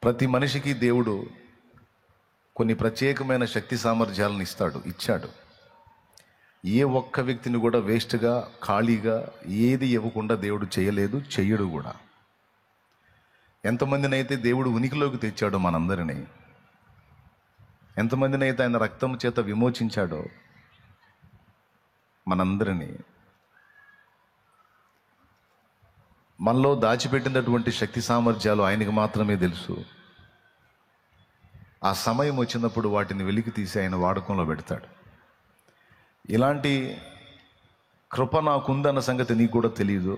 ప్రతి మనిషికి దేవుడు కొన్ని ప్రత్యేకమైన శక్తి సామర్థ్యాలను ఇచ్చాడు. ఏ ఒక్క వ్యక్తిని కూడా వేస్ట్గా, ఖాళీగా ఏది ఇవ్వకుండా దేవుడు చేయలేదు, చెయ్యడు కూడా. ఎంతమందినైతే దేవుడు ఉనికిలోకి తెచ్చాడో మనందరినీ, ఎంతమందినైతే ఆయన రక్తం చేత విమోచించాడో మనందరినీ, మనలో దాచిపెట్టినటువంటి శక్తి సామర్థ్యాలు ఆయనకి మాత్రమే తెలుసు. ఆ సమయం వచ్చినప్పుడు వాటిని వెలికి తీసి ఆయన వాడకంలో పెడతాడు. ఇలాంటి కృప నాకుందన్న సంగతి నీకు కూడా తెలియదు,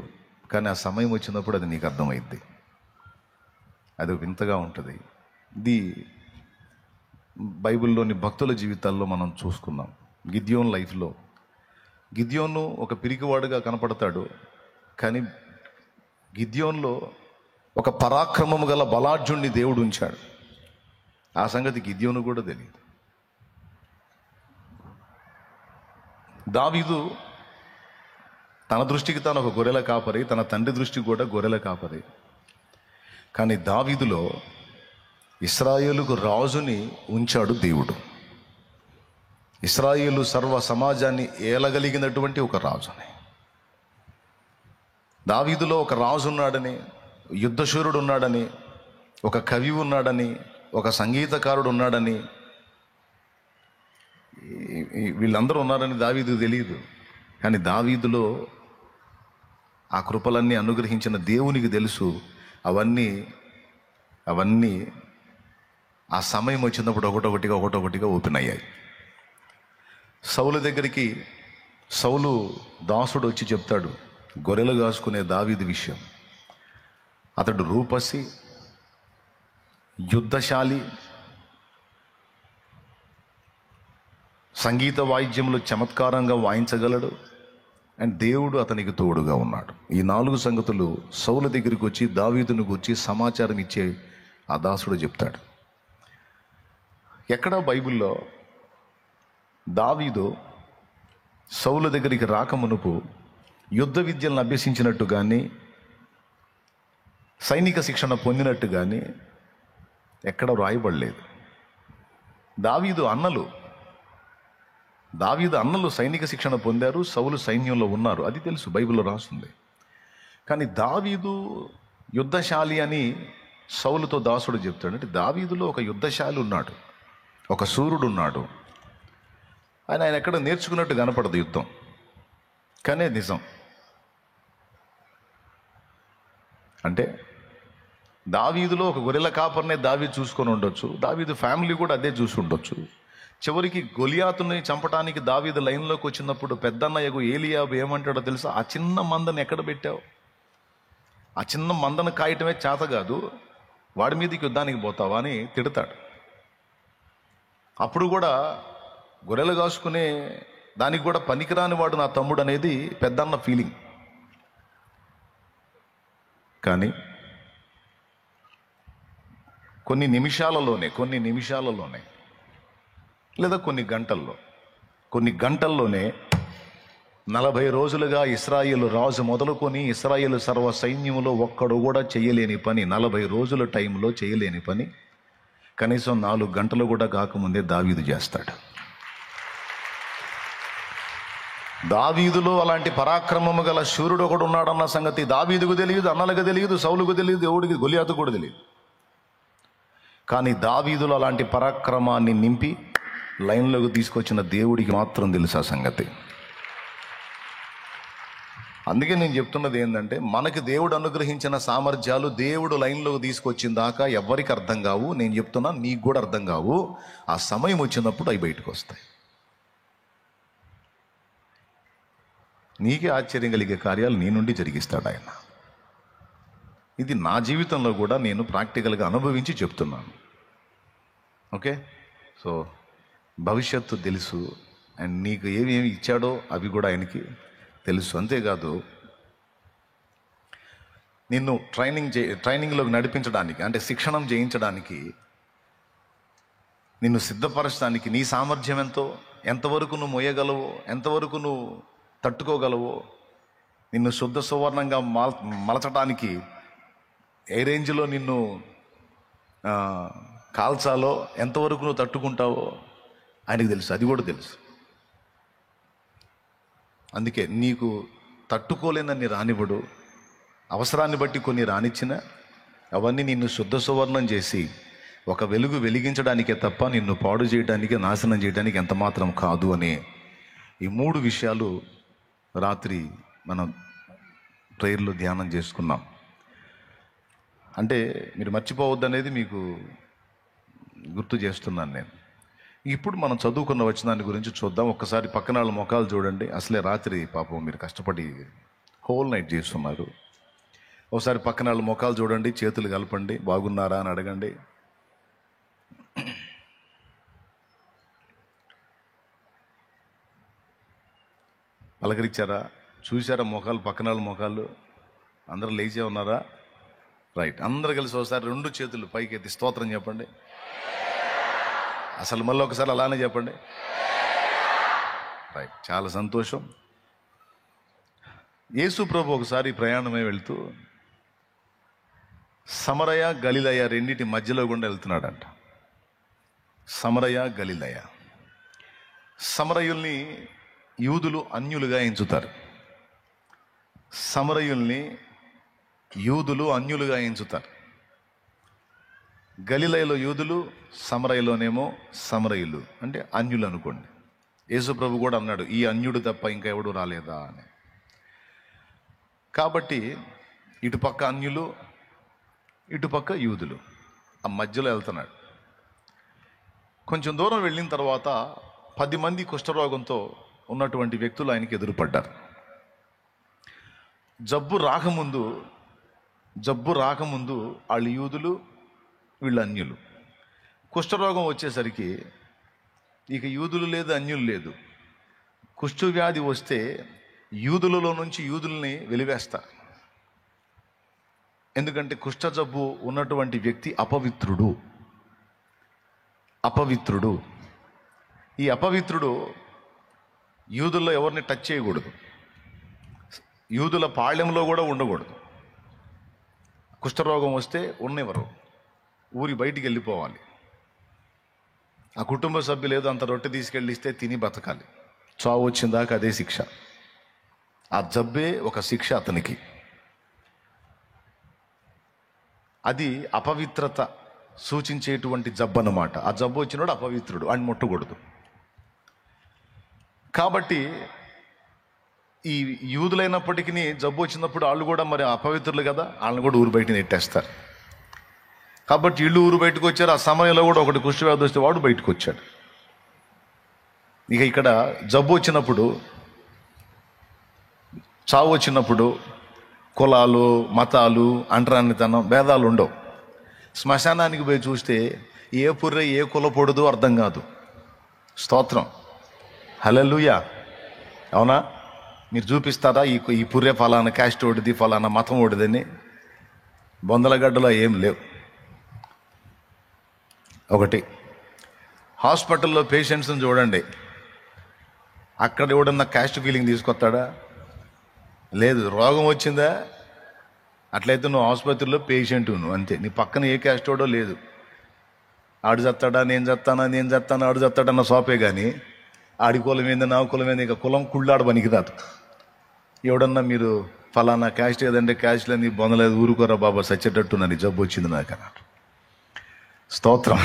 కానీ ఆ సమయం వచ్చినప్పుడు అది నీకు అర్థమైద్ది. అది వింతగా ఉంటుంది. ఇది బైబిల్లోని భక్తుల జీవితాల్లో మనం చూసుకున్నాం. గిద్యోన్ లైఫ్లో గిద్యోను ఒక పిరికివాడుగా కనపడతాడు, కానీ గిద్యోన్లో ఒక పరాక్రమము గల బలాఢ్యుణ్ణి దేవుడు ఉంచాడు. ఆ సంగతి గిద్యోను కూడా తెలియదు. దావీదు తన దృష్టికి తాను ఒక గొర్రెల కాపరి, తన తండ్రి దృష్టికి కూడా గొర్రెల కాపరి. కానీ దావీదులో ఇశ్రాయేలుకు రాజుని ఉంచాడు దేవుడు. ఇశ్రాయేలు సర్వ సమాజాన్ని ఏలగలిగినటువంటి ఒక రాజుని. దావీదులో ఒక రాజు ఉన్నాడని, యుద్ధశూరుడు ఉన్నాడని, ఒక కవి ఉన్నాడని, ఒక సంగీతకారుడు ఉన్నాడని, వీళ్ళందరూ ఉన్నారని దావీదు తెలియదు. కానీ దావీదులో ఆ కృపలన్నీ అనుగ్రహించిన దేవునికి తెలుసు. అవన్నీ ఆ సమయం వచ్చినప్పుడు ఒకటొకటిగా ఓపెన్ అయ్యాయి. సౌలు దగ్గరికి సౌలు దాసుడు వచ్చి చెప్తాడు గొర్రెలు కాసుకునే దావీదు విషయం. అతడు రూపసి, యుద్ధశాలి, సంగీత వాయిద్యములు చమత్కారంగా వాయించగలడు, అండ్ దేవుడు అతనికి తోడుగా ఉన్నాడు. ఈ 4 సంగతులు సౌలు దగ్గరికి వచ్చి దావీదును గురించి సమాచారం ఇచ్చే ఆ దాసుడు చెప్తాడు. ఎక్కడా బైబిల్లో దావీదు సౌలు దగ్గరికి రాకమునుపు యుద్ధ విద్యలను అభ్యసించినట్టు కానీ, సైనిక శిక్షణ పొందినట్టు కానీ ఎక్కడ రాయబడలేదు. దావీదు అన్నలు సైనిక శిక్షణ పొందారు, సౌలు సైన్యంలో ఉన్నారు, అది తెలుసు, బైబిల్లో రాస్తుంది. కానీ దావీదు యుద్ధశాలి అని సౌలుతో దాసుడు చెప్తాడు. అంటే దావీదులో ఒక యుద్ధశాలి ఉన్నాడు, ఒక శూరుడు ఉన్నాడు. ఆయన ఎక్కడ నేర్చుకున్నట్టు కనపడదు యుద్ధం, కానీ నిజం. అంటే దావీదులో ఒక గొర్రెల కాపర్నే దావీదు చూసుకొని ఉండొచ్చు, దావీదు ఫ్యామిలీ కూడా అదే చూసి ఉండొచ్చు. చివరికి గొలియాతుని చంపడానికి దావీదు లైన్లోకి వచ్చినప్పుడు పెద్దన్నయ్యకు ఏలియాబు ఏమంటాడో తెలుసా? ఆ చిన్న మందను ఎక్కడ పెట్టావు? ఆ చిన్న మందను కాయటమే చేత కాదు, వాడి మీదకి యుద్ధానికి పోతావా అని తిడతాడు. అప్పుడు కూడా గొర్రెలు కాసుకునే దానికి కూడా పనికిరాని వాడు నా తమ్ముడు అనేది పెద్దన్న ఫీలింగ్. కానీ కొన్ని నిమిషాలలోనే లేదా కొన్ని గంటల్లోనే 40 రోజులుగా ఇశ్రాయేలు రాజు మొదలుకొని ఇశ్రాయేలు సర్వ సైన్యములో ఒక్కడు కూడా చేయలేని పని, 40 రోజుల టైంలో చేయలేని పని కనీసం 4 గంటలు కూడా కాకముందే దావీదు చేస్తాడు. దావీదులో అలాంటి పరాక్రమము గల శూరుడు ఒకడు ఉన్నాడన్న సంగతి దావీదుకు తెలియదు, అన్నలకు తెలియదు, సౌలుకు తెలియదు, దేవుడికి గొలియాతు కూడా తెలియదు. కానీ దావీదులో అలాంటి పరాక్రమాన్ని నింపి లైన్లోకి తీసుకొచ్చిన దేవుడికి మాత్రం తెలుసు ఆ సంగతి. అందుకే నేను చెప్తున్నది ఏంటంటే, మనకి దేవుడు అనుగ్రహించిన సామర్థ్యాలు దేవుడు లైన్లోకి తీసుకొచ్చిన దాకా ఎవరికి అర్థం కావు. నేను చెప్తున్నా, నీకు కూడా అర్థం కావు. ఆ సమయం వచ్చినప్పుడు అవి బయటకు వస్తాయి. నీకే ఆశ్చర్యం కలిగే కార్యాలు నీ నుండి జరిగిస్తాడు ఆయన. ఇది నా జీవితంలో కూడా నేను ప్రాక్టికల్గా అనుభవించి చెప్తున్నాను. ఓకే, సో భవిష్యత్తు తెలుసు, అండ్ నీకు ఏమేమి ఇచ్చాడో అవి కూడా ఆయనకి తెలుసు. అంతేకాదు, నిన్ను ట్రైనింగ్లోకి నడిపించడానికి, అంటే శిక్షణం చేయించడానికి, నిన్ను సిద్ధపరచడానికి నీ సామర్థ్యం ఎంతవరకు నువ్వు మోయగలవో, ఎంతవరకు నువ్వు తట్టుకోగలవో, నిన్ను శుద్ధ సువర్ణంగా మలచడానికి ఏ రేంజ్లో నిన్ను కాల్చాలో, ఎంతవరకు నువ్వు తట్టుకుంటావో ఆయనకు తెలుసు, అది కూడా తెలుసు. అందుకే నీకు తట్టుకోలేనన్ని రానివ్వడు, అవసరాన్ని బట్టి కొన్ని రానిచ్చిన అవన్నీ నిన్ను శుద్ధ సువర్ణం చేసి ఒక వెలుగు వెలిగించడానికే తప్ప నిన్ను పాడు చేయడానికి, నాశనం చేయడానికి ఎంత మాత్రం కాదు అనే ఈ 3 విషయాలు రాత్రి మనం ప్రేయర్లో ధ్యానం చేసుకున్నాం. అంటే మీరు మర్చిపోవద్దనేది మీకు గుర్తు చేస్తున్నాను నేను. ఇప్పుడు మనం చదువుకున్న వచనాన్ని గురించి చూద్దాం. ఒక్కసారి పక్కన వాళ్ళ ముఖాలు చూడండి. అసలే రాత్రి పాపం మీరు కష్టపడి హోల్ నైట్ చేస్తున్నారు. ఒకసారి పక్కన వాళ్ళ ముఖాలు చూడండి, చేతులు కలపండి, బాగున్నారా అని అడగండి. పలకరించారా? చూసారా ముఖాలు, పక్కన వాళ్ళ ముఖాలు? అందరూ లేచే ఉన్నారా? రైట్. అందరు కలిసి ఒకసారి 2 చేతులు పైకి ఎత్తి స్తోత్రం చెప్పండి. అసలు మళ్ళీ ఒకసారి అలానే చెప్పండి. రైట్, చాలా సంతోషం. యేసు ప్రభు ఒకసారి ప్రయాణమే వెళ్తూ సమరయ, గలిలయ రెండింటి మధ్యలో గుండా వెళ్తున్నాడంట. సమరయ, గలిలయ. సమరయుల్ని యూదులు అన్యులుగా ఎంచుతారు. సమరయుల్ని యూదులు అన్యులుగా ఎంచుతారు. గలిలయలో యూదులు, సమరయలోనేమో సమరయులు, అంటే అన్యులు అనుకోండి. యేసు ప్రభు కూడా అన్నాడు, ఈ అన్యుడు తప్ప ఇంకా ఎవడు రాలేదా అని. కాబట్టి ఇటుపక్క అన్యులు, ఇటుపక్క యూదులు, ఆ మధ్యలో వెళ్తున్నాడు. కొంచెం దూరం వెళ్ళిన తర్వాత 10 మంది కుష్ఠరోగంతో ఉన్నటువంటి వ్యక్తులు ఆయనకి ఎదురుపడ్డారు. జబ్బు రాకముందు వాళ్ళు యూదులు, వీళ్ళు అన్యులు. కుష్ఠరోగం వచ్చేసరికి ఇక యూదులు లేదు, అన్యులు లేదు. కుష్ఠ వ్యాధి వస్తే యూదులలో నుంచి యూదుల్ని వెలివేస్తారు. ఎందుకంటే కుష్ఠ జబ్బు ఉన్నటువంటి వ్యక్తి అపవిత్రుడు. ఈ అపవిత్రుడు యూదుల్లో ఎవరిని టచ్ చేయకూడదు, యూదుల పాళ్యంలో కూడా ఉండకూడదు. కుష్ఠరోగం వస్తే ఉన్నెవరు, ఊరి బయటికి వెళ్ళిపోవాలి. ఆ కుటుంబ సభ్యులు ఏదో అంత రొట్టె తీసుకెళ్ళి ఇస్తే తిని బతకాలి. చావు వచ్చిందాక అదే శిక్ష. ఆ జబ్బే ఒక శిక్ష అతనికి. అది అపవిత్రత సూచించేటువంటి జబ్బు అన్నమాట. ఆ జబ్బు వచ్చినోడు అపవిత్రుడు, అని ముట్టకూడదు. కాబట్టి ఈ యూదులైనప్పటికీ జబ్బు వచ్చినప్పుడు వాళ్ళు కూడా మరి అపవిత్రులు కదా, వాళ్ళని కూడా ఊరు బయట నెట్టేస్తారు. కాబట్టి ఇళ్ళు ఊరు బయటకు వచ్చారు. ఆ సమయంలో కూడా ఒకటి కుష్ఠవ్యాధి వస్తే వాడు బయటకు వచ్చాడు. ఇక ఇక్కడ జబ్బు వచ్చినప్పుడు, చావు వచ్చినప్పుడు కులాలు, మతాలు, అంటరానితనం, భేదాలు ఉండవు. శ్మశానానికి పోయి చూస్తే ఏ పుర్రె ఏ కులపొడదో అర్థం కాదు. స్తోత్రం, హల్లెలూయా. అవునా? మీరు చూపిస్తారా ఈ పుర్రె ఫలానా క్యాస్ట్ ఓడిది, ఫలానా మతం ఓడిదని? బొందలగడ్డలో ఏం లేవు. ఒకటి, హాస్పిటల్లో పేషెంట్స్ని చూడండి, అక్కడ ఎవడన్నా క్యాస్ట్ ఫీలింగ్ తీసుకొస్తాడా? లేదు. రోగం వచ్చిందా, అట్లయితే నువ్వు ఆసుపత్రిలో పేషెంట్, నువ్వు అంతే. నీ పక్కన ఏ క్యాస్ట్ ఓడో లేదు. ఆడు చస్తాడా, నేను చస్తాను, ఆడు చస్తాడన్న సోపే కానీ ఆడి కులం ఏంది, నా కులం ఏంది, ఇక కులం కుళ్ళాడు పనికిరాదు. ఎవడన్నా మీరు ఫలానా క్యాస్ట్ ఏదంటే క్యాస్ట్లని బొందలేదు, ఊరుకోరా బాబా సచ్చేటట్టు నన్ను జబ్బు వచ్చింది నాకు అన్నాడు. స్తోత్రం.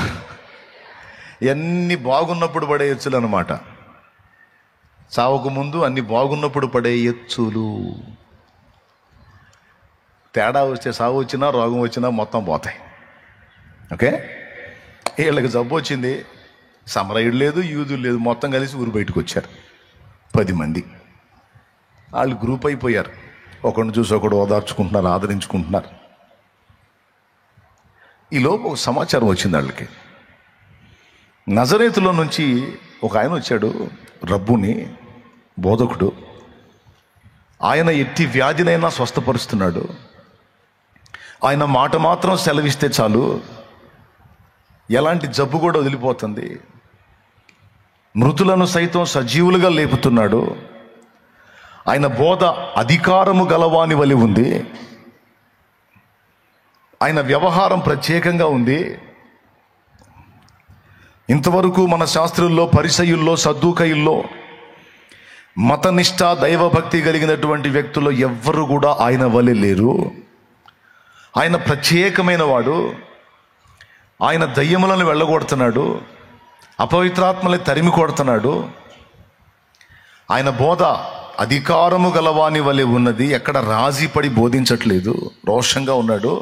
ఎన్ని బాగున్నప్పుడు పడే ఎచ్చులు అనమాట. చావకు ముందు అన్ని బాగున్నప్పుడు పడే ఎచ్చులు. తేడా వస్తే సావు వచ్చినా రోగం వచ్చినా మొత్తం పోతాయి. ఓకే, వీళ్ళకి జబ్బు వచ్చింది, సమరయుడు లేదు, యూదులు లేదు, మొత్తం కలిసి ఊరు బయటకు వచ్చారు 10 మంది. వాళ్ళు గ్రూప్ అయిపోయారు. ఒకరిని చూసి ఒకడు ఓదార్చుకుంటున్నారు, ఆదరించుకుంటున్నారు. ఈలోపు ఒక సమాచారం వచ్చింది వాళ్ళకి. నజరేతులో నుంచి ఒక ఆయన వచ్చాడు, రబ్బుని, బోధకుడు. ఆయన ఎట్టి వ్యాధినైనా స్వస్థపరుస్తున్నాడు. ఆయన మాట మాత్రం సెలవిస్తే చాలు, ఎలాంటి జబ్బు కూడా వదిలిపోతుంది. మృతులను సైతం సజీవులుగా లేపుతున్నాడు. ఆయన బోధ అధికారము గలవాని వలె ఉంది. ఆయన వ్యవహారం ప్రత్యేకంగా ఉంది. ఇంతవరకు మన శాస్త్రుల్లో, పరిసయ్యుల్లో, సద్దూకయుల్లో మతనిష్ట దైవభక్తి కలిగినటువంటి వ్యక్తులు ఎవ్వరు కూడా ఆయన వలె లేరు. ఆయన ప్రత్యేకమైన వాడు. ఆయన దయ్యములను వెళ్ళగొడుతున్నాడు, అపవిత్రాత్మల్ని తరిమి కొడుతున్నాడు. ఆయన బోధ అధికారము గలవాని వలె ఉన్నది. ఎక్కడ రాజీపడి బోధించట్లేదు, రోషంగా ఉన్నాడు.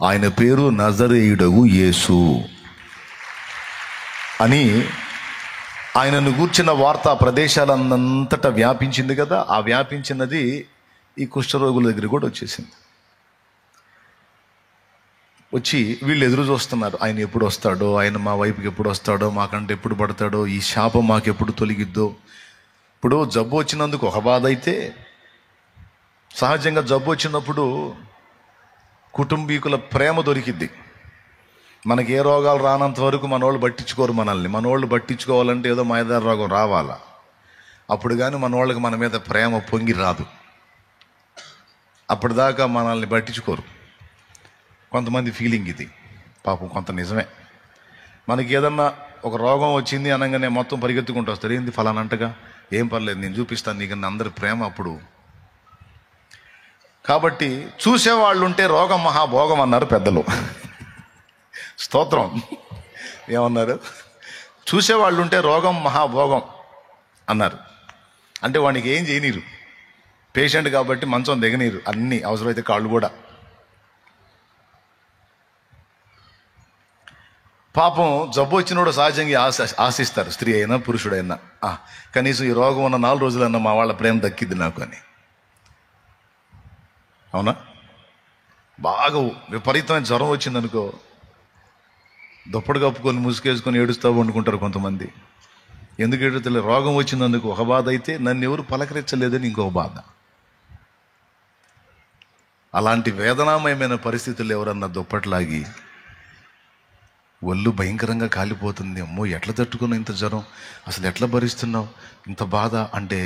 ఆయన పేరు నజరేయుడగు యేసు అని ఆయనను గూర్చిన వార్త ప్రదేశాలంతటా వ్యాపించింది కదా. ఆ వ్యాపించినది ఈ కుష్ఠరోగుల దగ్గర కూడా వచ్చేసింది. వచ్చి వీళ్ళు ఎదురు చూస్తున్నారు, ఆయన ఎప్పుడు వస్తాడో, ఆయన మా వైపుకి ఎప్పుడు వస్తాడో, మాకంటే ఎప్పుడు పడతాడో, ఈ శాపం మాకెప్పుడు తొలగిద్దో. ఇప్పుడు జబ్బు వచ్చినందుకు ఒక బాధ అయితే, సహజంగా జబ్బు వచ్చినప్పుడు కుటుంబీకుల ప్రేమ దొరికిద్ది. మనకి ఏ రోగాలు రానంత వరకు మనోళ్ళు పట్టించుకోరు మనల్ని. మనోళ్ళు పట్టించుకోవాలంటే ఏదో మాయదార రోగం రావాలా, అప్పుడు కానీ మనోళ్ళకి మన మీద ప్రేమ పొంగి రాదు. అప్పటిదాకా మనల్ని పట్టించుకోరు. కొంతమంది ఫీలింగ్ ఇది, పాపం కొంత నిజమే. మనకి ఏదన్నా ఒక రోగం వచ్చింది అనగానే మొత్తం పరిగెత్తుకుంటూ వస్తారు. ఏంది ఫలానంటగా, ఏం పర్లేదు నేను చూపిస్తాను నీకు, అందరి ప్రేమ అప్పుడు. కాబట్టి చూసేవాళ్ళు ఉంటే రోగం మహాభోగం అన్నారు పెద్దలు. స్తోత్రం. ఏమన్నారు? చూసేవాళ్ళు ఉంటే రోగం మహాభోగం అన్నారు. అంటే వానికి ఏం చేయనీరు, పేషెంట్ కాబట్టి మంచం దిగనీరు, అన్నీ అవసరమైతే కాళ్ళు కూడా. పాపం జబ్బు వచ్చినోడు సహజంగా ఆశిస్తారు, స్త్రీ అయినా పురుషుడైనా, కనీసం ఈ రోగం ఉన్న 4 రోజులన్నా మా వాళ్ళ ప్రేమ దక్కిద్ది నాకు అని. అవునా? బాగా విపరీతమైన జ్వరం వచ్చిందనుకో, దుప్పటి కప్పుకొని ముసుకేసుకొని ఏడుస్తూ వండుకుంటారు కొంతమంది. ఎందుకు ఏడుస్తలే? రోగం వచ్చినందుకు ఒక బాధ అయితే, నన్ను ఎవరు పలకరించలేదని ఇంకొక బాధ. అలాంటి వేదనామయమైన పరిస్థితులు ఎవరన్నా దుప్పట్లాగి ఒళ్ళు భయంకరంగా కాలిపోతుంది, అమ్మో ఎట్లా తట్టుకున్నావు ఇంత జ్వరం, అసలు ఎట్లా భరిస్తున్నావు ఇంత బాధ అంటే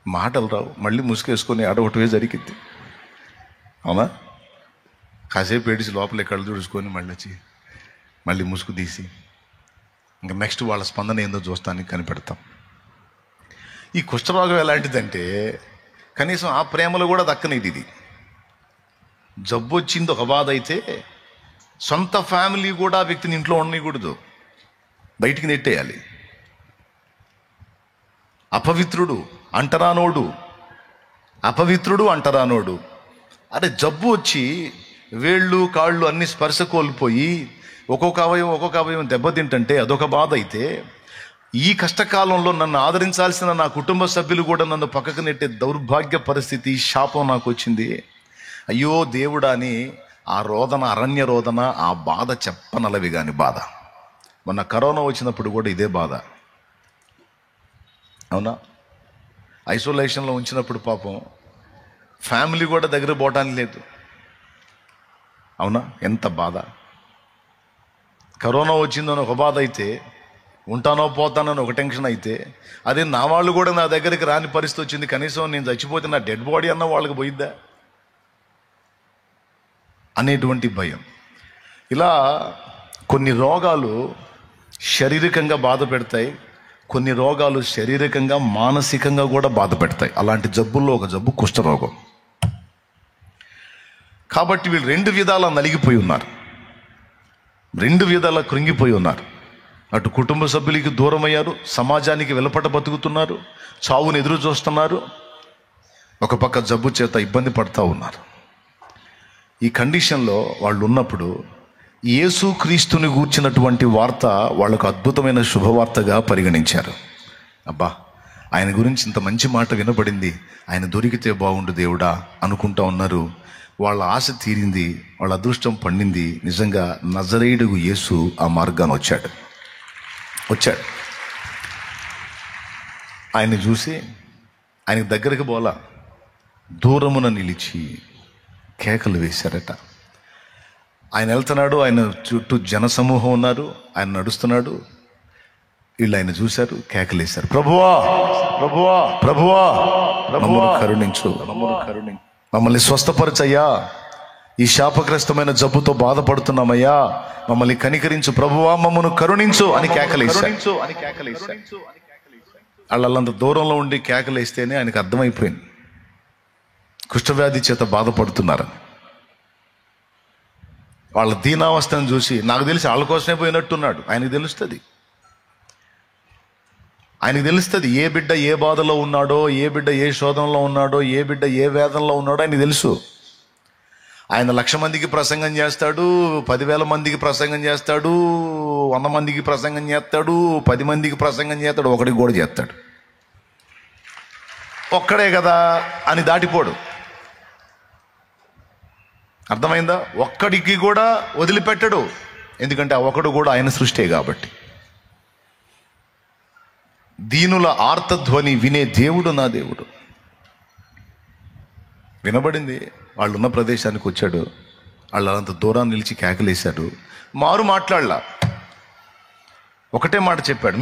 మాటలు రావు. మళ్ళీ ముసుకేసుకొని ఆడవటమే జరిగింది. అవునా? కాసేపు ఏడిసి లోపల కళ్ళు తుడుచుకొని మళ్ళీ వచ్చి మళ్ళీ ముసుగు తీసి ఇంకా నెక్స్ట్ వాళ్ళ స్పందన ఏందో చూస్తానికి కనిపెడతాం. ఈ కుష్ఠరోగం ఎలాంటిదంటే కనీసం ఆ ప్రేమలో కూడా దక్కనిది. ఇది జబ్బు వచ్చింది ఒక బాధ అయితే, సొంత ఫ్యామిలీ కూడా ఆ వ్యక్తిని ఇంట్లో ఉండకూడదు, బయటికి నెట్టేయాలి. అపవిత్రుడు అంటరానోడు. అరే జబ్బు వచ్చి వేళ్ళు కాళ్ళు అన్ని స్పర్శ కోల్పోయి ఒక్కొక్క అవయవం దెబ్బతింటే అదొక బాధ అయితే, ఈ కష్టకాలంలో నన్ను ఆదరించాల్సిన నా కుటుంబ సభ్యులు కూడా నన్ను పక్కకు నెట్టే దౌర్భాగ్య పరిస్థితి, శాపం నాకు వచ్చింది. అయ్యో దేవుడా అని ఆ రోదన, అరణ్య రోదన, ఆ బాధ చెప్పనలవి కాని బాధ. మొన్న కరోనా వచ్చినప్పుడు కూడా ఇదే బాధ. అవునా? ఐసోలేషన్లో ఉంచినప్పుడు పాపం ఫ్యామిలీ కూడా దగ్గర పోవటానికి లేదు. అవునా? ఎంత బాధ. కరోనా వచ్చిందని ఒక బాధ అయితే, ఉంటానో పోతానని ఒక టెన్షన్ అయితే, అదే నా వాళ్ళు కూడా నా దగ్గరికి రాని పరిస్థితి వచ్చింది, కనీసం నేను చచ్చిపోతే నా డెడ్ బాడీ అన్న వాళ్ళకి పోయిద్దా అనేటువంటి భయం. ఇలా కొన్ని రోగాలు శారీరకంగా బాధ పెడతాయి, కొన్ని రోగాలు శారీరకంగా మానసికంగా కూడా బాధ పెడతాయి. అలాంటి జబ్బుల్లో ఒక జబ్బు కుష్ఠరోగం. కాబట్టి వీళ్ళు 2 విధాలా నలిగిపోయి ఉన్నారు, 2 విధాలా కృంగిపోయి ఉన్నారు. అటు కుటుంబ సభ్యులకి దూరం అయ్యారు, సమాజానికి వెలుపట బతుకుతున్నారు, చావును ఎదురు చూస్తున్నారు, ఒక పక్క జబ్బు చేత ఇబ్బంది పడుతూ ఉన్నారు. ఈ కండిషన్లో వాళ్ళు ఉన్నప్పుడు యేసుక్రీస్తుని గూర్చినటువంటి వార్త వాళ్ళకు అద్భుతమైన శుభవార్తగా పరిగణించారు. అబ్బా, ఆయన గురించి ఇంత మంచి మాట వినబడింది, ఆయన దొరికితే బాగుండు దేవుడా అనుకుంటా ఉన్నారు. వాళ్ళ ఆశ తీరింది, వాళ్ళ అదృష్టం పండింది. నిజంగా నజరేయుడు యేసు ఆ మార్గాన్ని వచ్చాడు. ఆయన్ని చూసి ఆయన దగ్గరికి పోలా, దూరమున నిలిచి కేకలు వేశారట. ఆయన వెళ్తున్నాడు, ఆయన చుట్టూ జనసమూహం ఉన్నారు, ఆయన నడుస్తున్నాడు. వీళ్ళు ఆయన చూశారు, కేకలు వేశారు, ప్రభువా ప్రభువా ప్రభువా మమ్మల్ని కరుణించు, మమ్మల్ని స్వస్థపరచయ్యా, ఈ శాపగ్రస్తమైన జబ్బుతో బాధపడుతున్నామయ్యా, మమ్మల్ని కనికరించు ప్రభువా, మమ్మను కరుణించు అని కేకలేశాడు. వాళ్ళంత దూరంలో ఉండి కేకలేస్తేనే ఆయనకు అర్థమైపోయింది కుష్ఠవ్యాధి చేత బాధపడుతున్నారని. వాళ్ళ దీనావస్థను చూసి నాకు తెలిసి వాళ్ళ కోసమే పోయినట్టున్నాడు. ఆయనకు తెలుస్తుంది ఏ బిడ్డ ఏ బాధలో ఉన్నాడో, ఏ బిడ్డ ఏ శోధనలో ఉన్నాడో, ఏ బిడ్డ ఏ వేదనలో ఉన్నాడో ఆయనకు తెలుసు. ఆయన 1,00,000 మందికి ప్రసంగం చేస్తాడు, 10,000 మందికి ప్రసంగం చేస్తాడు, 100 మందికి ప్రసంగం చేస్తాడు, 10 మందికి ప్రసంగం చేస్తాడు, ఒకడికి కూడా చేస్తాడు. ఒక్కడే కదా అని దాటిపోడు. అర్థమైందా? ఒక్కడికి కూడా వదిలిపెట్టడు. ఎందుకంటే ఆ ఒకడు కూడా ఆయన సృష్టే కాబట్టి. దీనుల ఆర్తధ్వని వినే దేవుడు నా దేవుడు. వినబడింది. వాళ్ళు ఉన్న ప్రదేశానికి వచ్చాడు. వాళ్ళు అంత దూరాన్ని నిలిచి కేకలేశాడు. మారు మాట్లాడలా, ఒకటే మాట చెప్పాడు,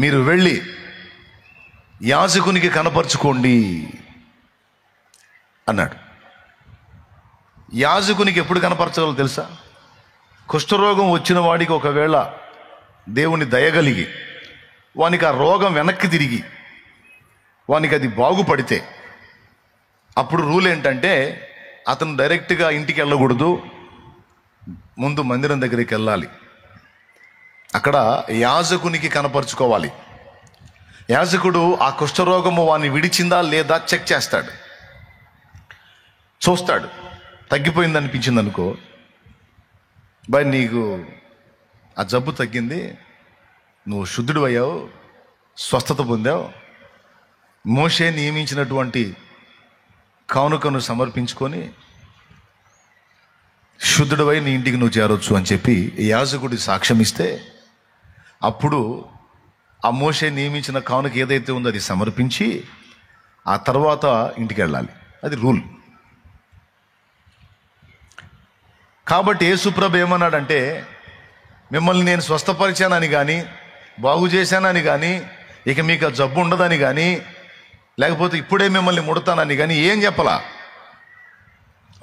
మీరు వెళ్ళి యాజకునికి కనపరుచుకోండి అన్నాడు. యాజకునికి ఎప్పుడు కనపరచగలరో తెలుసా? కుష్ఠరోగం వచ్చిన వాడికి ఒకవేళ దేవుని దయగలిగి వానికి ఆ రోగం వెనక్కి తిరిగి వానికి అది బాగుపడితే అప్పుడు రూల్ ఏంటంటే అతను డైరెక్ట్గా ఇంటికి వెళ్ళకూడదు, ముందు మందిరం దగ్గరికి వెళ్ళాలి. అక్కడ యాజకునికి కనపరుచుకోవాలి. యాజకుడు ఆ కుష్ఠరోగము వాడిని విడిచిందా లేదా చెక్ చేస్తాడు, చూస్తాడు. తగ్గిపోయింది అనిపించింది అనుకో, బాయ్ నీకు ఆ జబ్బు తగ్గింది, నువ్వు శుద్ధుడు అయ్యావు, స్వస్థత పొందావు, మోషే నియమించినటువంటి కానుకను సమర్పించుకొని శుద్ధుడివై నీ ఇంటికి నువ్వు చేరొచ్చు అని చెప్పి యాజకుడి సాక్ష్యం ఇస్తే అప్పుడు ఆ మోషే నియమించిన కానుక ఏదైతే ఉందో అది సమర్పించి ఆ తర్వాత ఇంటికి వెళ్ళాలి. అది రూల్. కాబట్టి యేసుప్రభు ఏమన్నాడంటే, మిమ్మల్ని నేను స్వస్థపరిచానని కానీ, బాగు చేశానని కానీ, ఇక మీకు ఆ జబ్బు ఉండదని కానీ, లేకపోతే ఇప్పుడే మిమ్మల్ని ముడతానని కానీ ఏం చెప్పలా.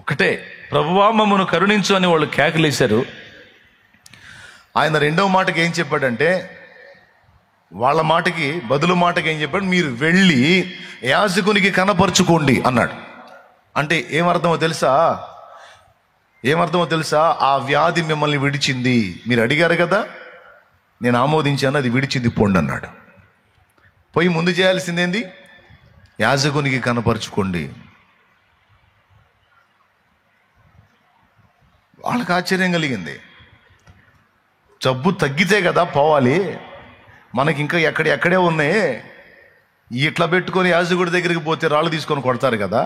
ఒకటే, ప్రభువా మమ్మను కరుణించు అని వాళ్ళు కేకలేశారు. ఆయన రెండవ మాటకి ఏం చెప్పాడంటే, వాళ్ళ మాటకి బదులు మాటకి ఏం చెప్పాడు, మీరు వెళ్ళి యాజకునికి కనపరుచుకోండి అన్నాడు. అంటే ఏమర్థమో తెలుసా? ఆ వ్యాధి మిమ్మల్ని విడిచింది, మీరు అడిగారు కదా, నేను ఆమోదించాను, అది విడిచింది, పోండి అన్నాడు. పోయి ముందు చేయాల్సిందేంది? యాజకునికి కనపరుచుకోండి. వాళ్ళకి ఆశ్చర్యం కలిగింది. జబ్బు తగ్గితే కదా పోవాలి, మనకి ఇంకా ఎక్కడే ఉన్నాయి, ఇట్లా పెట్టుకొని యాజకుడి దగ్గరికి పోతే రాళ్ళు తీసుకొని కొడతారు కదా,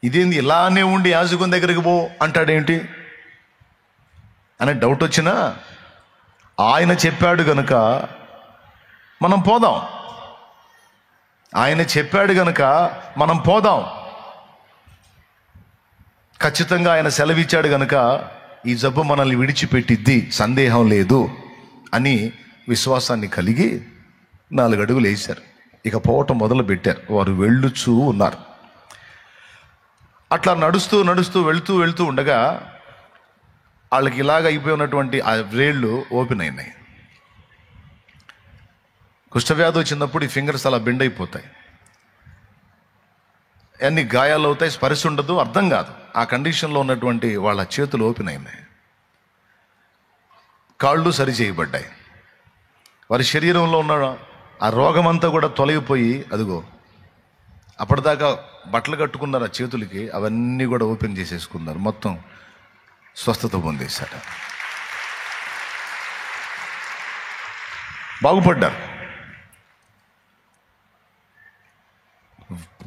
ఇదేంది ఇలానే ఉండి యాజకుని దగ్గరికి పో అంటాడేంటి అనే డౌట్ వచ్చినా ఆయన చెప్పాడు గనుక మనం పోదాం. ఆయన చెప్పాడు గనుక మనం పోదాం. ఖచ్చితంగా ఆయన సెలవిచ్చాడు గనుక ఈ జబ్బు మనల్ని విడిచిపెట్టిద్ది, సందేహం లేదు అని విశ్వాసాన్ని కలిగి 4 అడుగులు వేశారు. ఇక పోవటం మొదలు పెట్టారు. వారు వెళ్ళుచూ ఉన్నారు. అట్లా నడుస్తూ వెళుతూ ఉండగా వాళ్ళకి ఇలాగ అయిపోయి ఉన్నటువంటి ఆ వేళ్ళు ఓపెన్ అయినాయి. కుష్ఠవ్యాధి వచ్చినప్పుడు ఈ ఫింగర్స్ అలా బెండ్ అయిపోతాయి, అన్ని గాయాలు అవుతాయి, స్పర్శ ఉండదు, అర్థం కాదు. ఆ కండిషన్లో ఉన్నటువంటి వాళ్ళ చేతులు ఓపెన్ అయినాయి, కాళ్ళు సరి చేయబడ్డాయి. వారి శరీరంలో ఉన్న ఆ రోగమంతా కూడా తొలగిపోయి, అదిగో అప్పటిదాకా బట్టలు కట్టుకున్నారు ఆ చేతులకి, అవన్నీ కూడా ఓపెన్ చేసేసుకున్నారు, మొత్తం స్వస్థత పొందేశారు, బాగుపడ్డారు.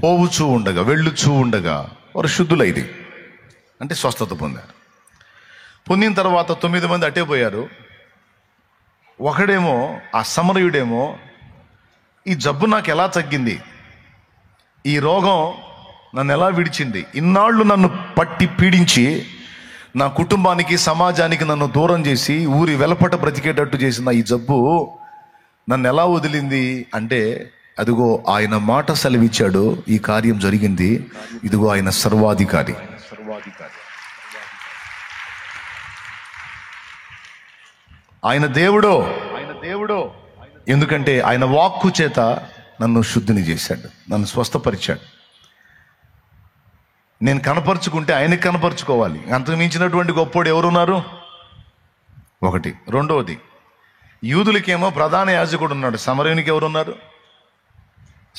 పోవుచూ ఉండగా వెళ్ళుచూ ఉండగా వారు శుద్ధులైది, అంటే స్వస్థత పొందారు. పొందిన తర్వాత 9 మంది అట్టే పోయారు. ఒకడేమో ఆ సమరయుడేమో, ఈ జబ్బు నాకు ఎలా తగ్గింది, ఈ రోగం నన్ను ఎలా విడిచింది, ఇన్నాళ్ళు నన్ను పట్టి పీడించి నా కుటుంబానికి సమాజానికి నన్ను దూరం చేసి ఊరి వెలపట బ్రతికేటట్టు చేసిన ఈ జబ్బు నన్ను ఎలా వదిలింది అంటే, అదిగో ఆయన మాట సెలవిచ్చాడు, ఈ కార్యం జరిగింది. ఇదిగో ఆయన సర్వాధికారి. ఆయన దేవుడో, ఎందుకంటే ఆయన వాక్కు చేత నన్ను శుద్ధిని చేశాడు, నన్ను స్వస్థపరిచాడు. నేను కనపరుచుకుంటే ఆయనకి కనపరుచుకోవాలి. అంతకు మించినటువంటి గొప్పోడు ఎవరున్నారు? ఒకటి. రెండవది, యూదులకేమో ప్రధాన యాజకుడు ఉన్నాడు, సమరయునికి ఎవరున్నారు?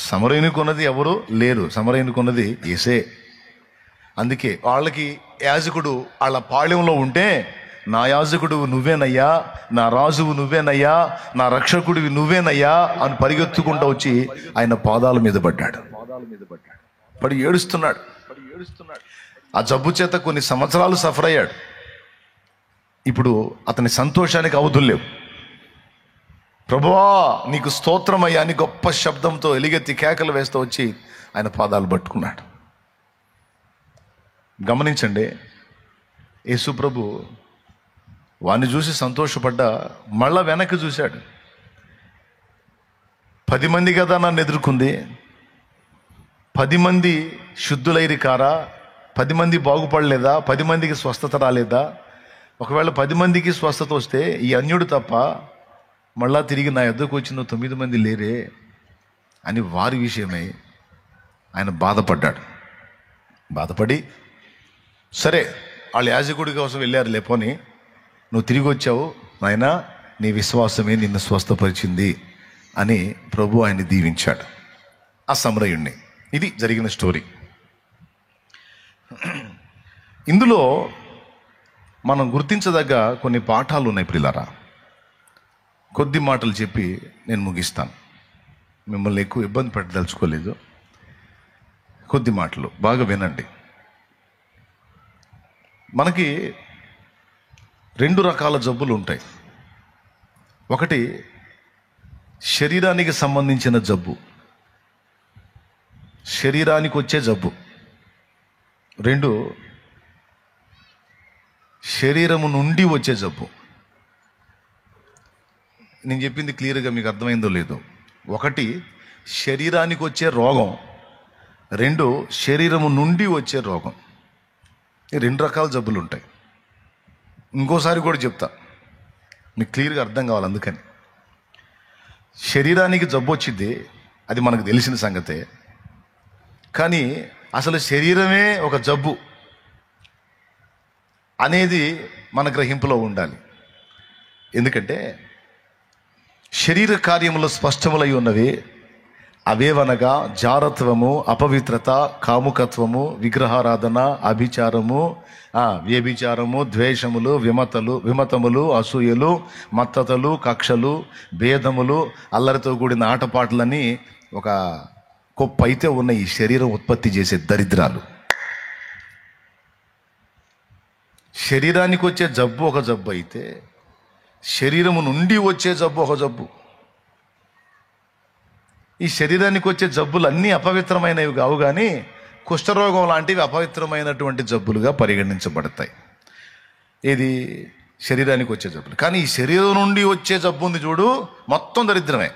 సమరయునికి ఉన్నది ఎవరు లేరు, సమరయునికి ఉన్నది యేసే. అందుకే వాళ్ళకి యాజకుడు వాళ్ళ పాళెంలో ఉంటే, నా యాజకుడు నువ్వేనయ్యా, నా రాజువు నువ్వేనయ్యా, నా రక్షకుడివి నువ్వేనయ్యా అని పరిగెత్తుకుంటూ వచ్చి ఆయన పాదాల మీద పడ్డాడు. పడి ఏడుస్తున్నాడు. ఆ జబ్బు చేత కొన్ని సంవత్సరాలు సఫర్ అయ్యాడు. ఇప్పుడు అతని సంతోషానికి అవధులు లేవు. ప్రభువా నీకు స్తోత్రమయ్యా అని గొప్ప శబ్దంతో ఎలుగెత్తి కేకలు వేస్తూ వచ్చి ఆయన పాదాలు పట్టుకున్నాడు. గమనించండి, యేసు ప్రభు వాడిని చూసి సంతోషపడ్డా మళ్ళా వెనక్కి చూశాడు. 10 మంది కదా నన్ను ఎదుర్కొంది, 10 మంది శుద్ధులైరి కారా, 10 మంది బాగుపడలేదా, 10 మందికి స్వస్థత రాలేదా? ఒకవేళ 10 మందికి స్వస్థత వస్తే ఈ అన్యుడు తప్ప మళ్ళా తిరిగి నా యొద్దకు వచ్చిన 9 మంది లేరే అని వారి విషయమై ఆయన బాధపడి సరే వాళ్ళు యాజకుడి కోసం వెళ్ళారు, లేపోని నువ్వు తిరిగి వచ్చావు నాయనా, నీ విశ్వాసమే నిన్ను స్వస్థపరిచింది అని ప్రభు ఆయన్ని దీవించాడు, ఆ సమరయుణ్ణి. ఇది జరిగిన స్టోరీ. ఇందులో మనం గుర్తించదగ్గ కొన్ని పాఠాలు ఉన్నాయి ప్రియులారా. కొద్ది మాటలు చెప్పి నేను ముగిస్తాను. మిమ్మల్ని ఎక్కువ ఇబ్బంది పెట్టదలుచుకోలేదు. కొద్ది మాటలు బాగా వినండి. మనకి 2 రకాల జబ్బులు ఉంటాయి. ఒకటి శరీరానికి సంబంధించిన జబ్బు, శరీరానికి వచ్చే జబ్బు. 2 శరీరము నుండి వచ్చే జబ్బు. నేను చెప్పింది క్లియర్గా మీకు అర్థమైందో లేదో. ఒకటి శరీరానికి వచ్చే రోగం, 2 శరీరము నుండి వచ్చే రోగం. ఈ 2 రకాల జబ్బులు ఉంటాయి. ఇంకోసారి కూడా చెప్తా, మీకు క్లియర్గా అర్థం కావాలి. అందుకని శరీరానికి జబ్బు వచ్చింది, అది మనకు తెలిసిన సంగతే. కానీ అసలు శరీరమే ఒక జబ్బు అనేది మన గ్రహింపులో ఉండాలి. ఎందుకంటే శరీర కార్యములు స్పష్టములై ఉన్నవి. అవేవనగా జారత్వము, అపవిత్రత, కాముకత్వము, విగ్రహారాధన, అభిచారము, వ్యభిచారము, ద్వేషములు, విమతములు, అసూయలు, మత్తతలు, కక్షలు, భేదములు, అల్లరితో కూడిన ఆటపాటలని ఒక గొప్ప అయితే ఉన్న ఈ శరీరం ఉత్పత్తి చేసే దరిద్రాలు. శరీరానికి వచ్చే జబ్బు ఒక జబ్బు అయితే, శరీరము నుండి వచ్చే జబ్బు ఒక జబ్బు. ఈ శరీరానికి వచ్చే జబ్బులు అన్నీ అపవిత్రమైనవి కావు, కానీ కుష్ఠరోగం లాంటివి అపవిత్రమైనటువంటి జబ్బులుగా పరిగణించబడతాయి. ఇది శరీరానికి వచ్చే జబ్బులు. కానీ ఈ శరీరం నుండి వచ్చే జబ్బు ఉంది చూడు, మొత్తం దరిద్రమే.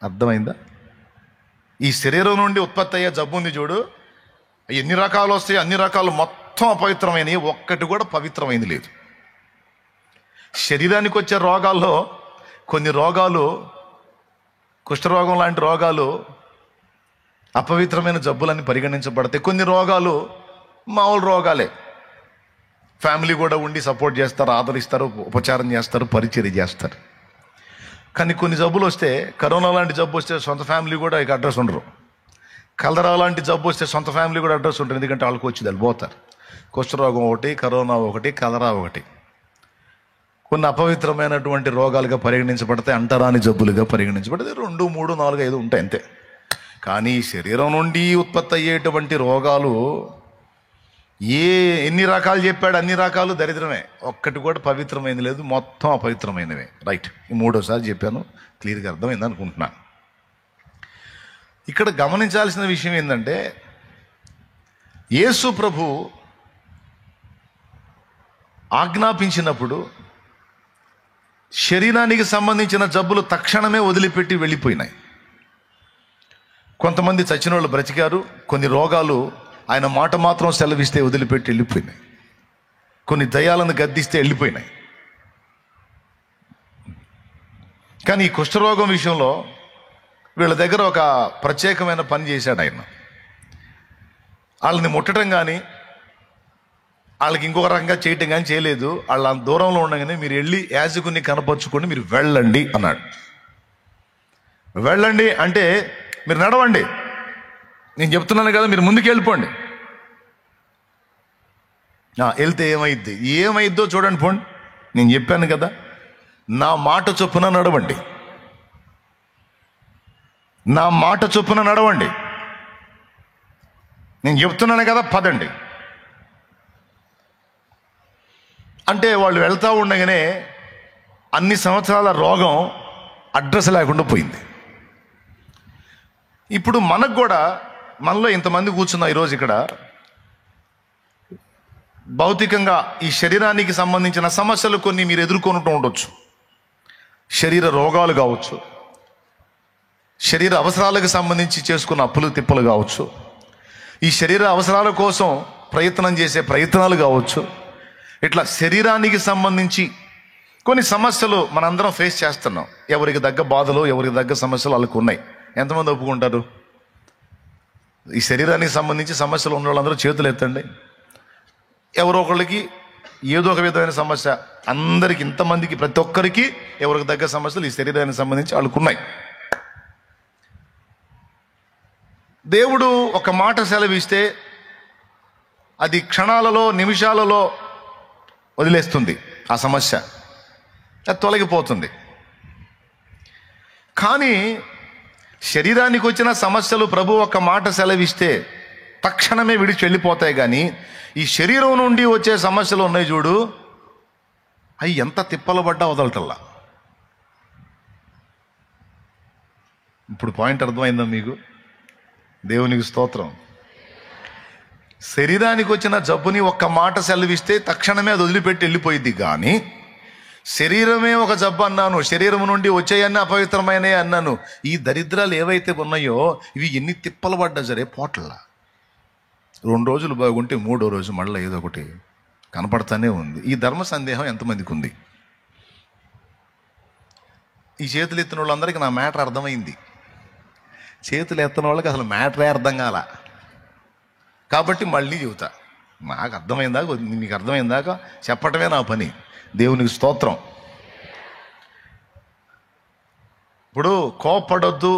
అర్థమైందా? ఈ శరీరం నుండి ఉత్పత్తి అయ్యే జబ్బు ఉంది చూడు, ఎన్ని రకాలు వస్తాయి, అన్ని రకాలు మొత్తం అపవిత్రమైనవి, ఒక్కటి కూడా పవిత్రమైంది లేదు. శరీరానికి వచ్చే రోగాల్లో కొన్ని రోగాలు, కుష్ఠరోగం లాంటి రోగాలు అపవిత్రమైన జబ్బులని పరిగణించబడతాయి. కొన్ని రోగాలు మామూలు రోగాలే. ఫ్యామిలీ కూడా ఉండి సపోర్ట్ చేస్తారు, ఆదరిస్తారు, ఉపచారం చేస్తారు, పరిచర్య చేస్తారు. కానీ కొన్ని జబ్బులు వస్తే, కరోనా లాంటి జబ్బు వస్తే సొంత ఫ్యామిలీ కూడా ఇక అడ్రస్ ఉండరు. కలరా లాంటి జబ్బు వస్తే సొంత ఫ్యామిలీ కూడా అడ్రస్ ఉంటుంది, ఎందుకంటే వాళ్ళకి వచ్చి వాళ్ళు పోతారు. కుష్ఠరోగం ఒకటి, కరోనా ఒకటి, కలరా ఒకటి. కొన్ని అపవిత్రమైనటువంటి రోగాలుగా పరిగణించబడతాయి, అంటరాని జబ్బులుగా పరిగణించబడతాయి. 2, 3, 4, 5 ఉంటాయి అంతే. కానీ శరీరం నుండి ఉత్పత్తి అయ్యేటువంటి రోగాలు ఎన్ని రకాలు చెప్పాడు, అన్ని రకాలు దరిద్రమే, ఒక్కటి కూడా పవిత్రమైనది లేదు, మొత్తం అపవిత్రమైనవే. రైట్, 3వసారి చెప్పాను, క్లియర్గా అర్థమైంది అనుకుంటున్నా. ఇక్కడ గమనించాల్సిన విషయం ఏంటంటే, యేసు ప్రభు ఆజ్ఞాపించినప్పుడు శరీరానికి సంబంధించిన జబ్బులు తక్షణమే వదిలిపెట్టి వెళ్ళిపోయినాయి. కొంతమంది చచ్చిన వాళ్ళు బ్రతికారు. కొన్ని రోగాలు ఆయన మాట మాత్రం సెలవిస్తే వదిలిపెట్టి వెళ్ళిపోయినాయి. కొన్ని దయ్యాలను గద్దిస్తే వెళ్ళిపోయినాయి. కానీ ఈ కుష్ఠరోగం విషయంలో వీళ్ళ దగ్గర ఒక ప్రత్యేకమైన పని చేశాడు ఆయన. వాళ్ళని ముట్టడం కానీ వాళ్ళకి ఇంకొక రకంగా చేయటం కానీ చేయలేదు. వాళ్ళ దూరంలో ఉండగానే మీరు వెళ్ళి యాజకుని కనపరుచుకొని మీరు వెళ్ళండి అన్నాడు. వెళ్ళండి అంటే మీరు నడవండి, నేను చెప్తున్నాను కదా, మీరు ముందుకు వెళ్ళిపోండి. వెళ్తే ఏమైద్దో చూడండి, పోండి. నేను చెప్పాను కదా, నా మాట చొప్పున నడవండి, నా మాట చొప్పున నడవండి. నేను చెప్తున్నాను కదా, పదండి అంటే వాళ్ళు వెళ్తూ ఉండగానే అన్ని సంవత్సరాల రోగం అడ్రస్ లేకుండా పోయింది. ఇప్పుడు మనకు కూడా, మనలో ఇంతమంది కూర్చున్నా ఈరోజు ఇక్కడ, భౌతికంగా ఈ శరీరానికి సంబంధించిన సమస్యలు కొన్ని మీరు ఎదుర్కొంటూ ఉండొచ్చు. శరీర రోగాలు కావచ్చు, శరీర అవసరాలకు సంబంధించి చేసుకున్న అప్పులు తిప్పలు కావచ్చు, ఈ శరీర అవసరాల కోసం ప్రయత్నం చేసే ప్రయత్నాలు కావచ్చు. ఇట్లా శరీరానికి సంబంధించి కొన్ని సమస్యలు మనందరం ఫేస్ చేస్తున్నాం. ఎవరికి తగ్గ బాధలు, ఎవరికి తగ్గ సమస్యలు వాళ్ళకు ఉన్నాయి. ఎంతమంది ఒప్పుకుంటారు? ఈ శరీరానికి సంబంధించి సమస్యలు ఉన్న వాళ్ళందరూ చేతులు ఎత్తండి. ఎవరో ఒకళ్ళకి ఏదో ఒక విధమైన సమస్య, అందరికి, ఇంతమందికి, ప్రతి ఒక్కరికి ఎవరికి తగ్గ సమస్యలు ఈ శరీరానికి సంబంధించి వాళ్ళకు ఉన్నాయి. దేవుడు ఒక మాట సెలవిస్తే అది క్షణాలలో, నిమిషాలలో వదిలేస్తుంది. ఆ సమస్య అది తొలగిపోతుంది. కానీ శరీరానికి వచ్చిన సమస్యలు ప్రభు ఒక మాట సెలవిస్తే తక్షణమే విడిచి వెళ్ళిపోతాయి. కానీ ఈ శరీరం నుండి వచ్చే సమస్యలు ఉన్నాయి చూడు, అవి ఎంత తిప్పలు పడ్డా వదలటల్లా. ఇప్పుడు పాయింట్ అర్థమైందా మీకు? దేవునికి స్తోత్రం. శరీరానికి వచ్చిన జబ్బుని ఒక్క మాట సెలవిస్తే తక్షణమే అది వదిలిపెట్టి వెళ్ళిపోయింది. కానీ శరీరమే ఒక జబ్బు అన్నాను, శరీరం నుండి వచ్చాయన్నీ అపవిత్రమైనవి అన్నాను. ఈ దరిద్రాలు ఏవైతే ఉన్నాయో ఇవి ఎన్ని తిప్పలు పడ్డా సరే పోట్లా. 2 రోజులు బాగుంటే 3వ రోజు మళ్ళీ ఏదో ఒకటి కనపడతానే ఉంది. ఈ ధర్మ సందేహం ఎంతమందికి ఉంది? ఈ చేతులు ఎత్తిన వాళ్ళందరికీ నా మ్యాటర్ అర్థమైంది. చేతులు ఎత్తిన వాళ్ళకి అసలు మ్యాటరే అర్థం కాల. కాబట్టి మళ్ళీ చెబుతా. నాకు అర్థమైందాక, మీకు అర్థమైందాక చెప్పటమే నా పని. దేవునికి స్తోత్రం. ఇప్పుడు కోపపడొద్దు,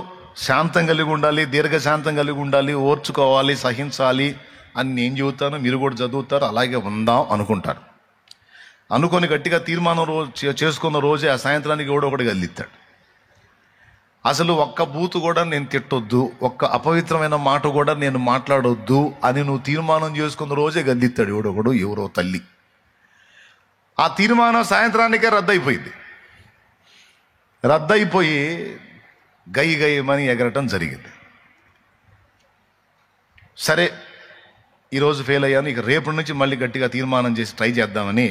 శాంతం కలిగి ఉండాలి, దీర్ఘశాంతం కలిగి ఉండాలి, ఓర్చుకోవాలి, సహించాలి అని నేను చెబుతాను. మీరు కూడా చదువుతారు, అలాగే ఉందాం అనుకుంటారు. అనుకొని గట్టిగా తీర్మానం చేసుకున్న రోజే ఆ సాయంత్రానికి ఎవడో ఒకటి గల్లిస్తాడు. అసలు ఒక్క బూతు కూడా నేను తిట్టొద్దు, ఒక్క అపవిత్రమైన మాట కూడా నేను మాట్లాడొద్దు అని నువ్వు తీర్మానం చేసుకున్న రోజే గద్దిస్తాడు ఎవడొకడు, ఎవరో తల్లి. ఆ తీర్మానం సాయంత్రానికే రద్దయిపోయింది. రద్దయిపోయి గయ్యమని ఎగరటం జరిగింది. సరే, ఈరోజు ఫెయిల్ అయ్యాను, ఇక రేపటి నుంచి మళ్ళీ గట్టిగా తీర్మానం చేసి ట్రై చేద్దామని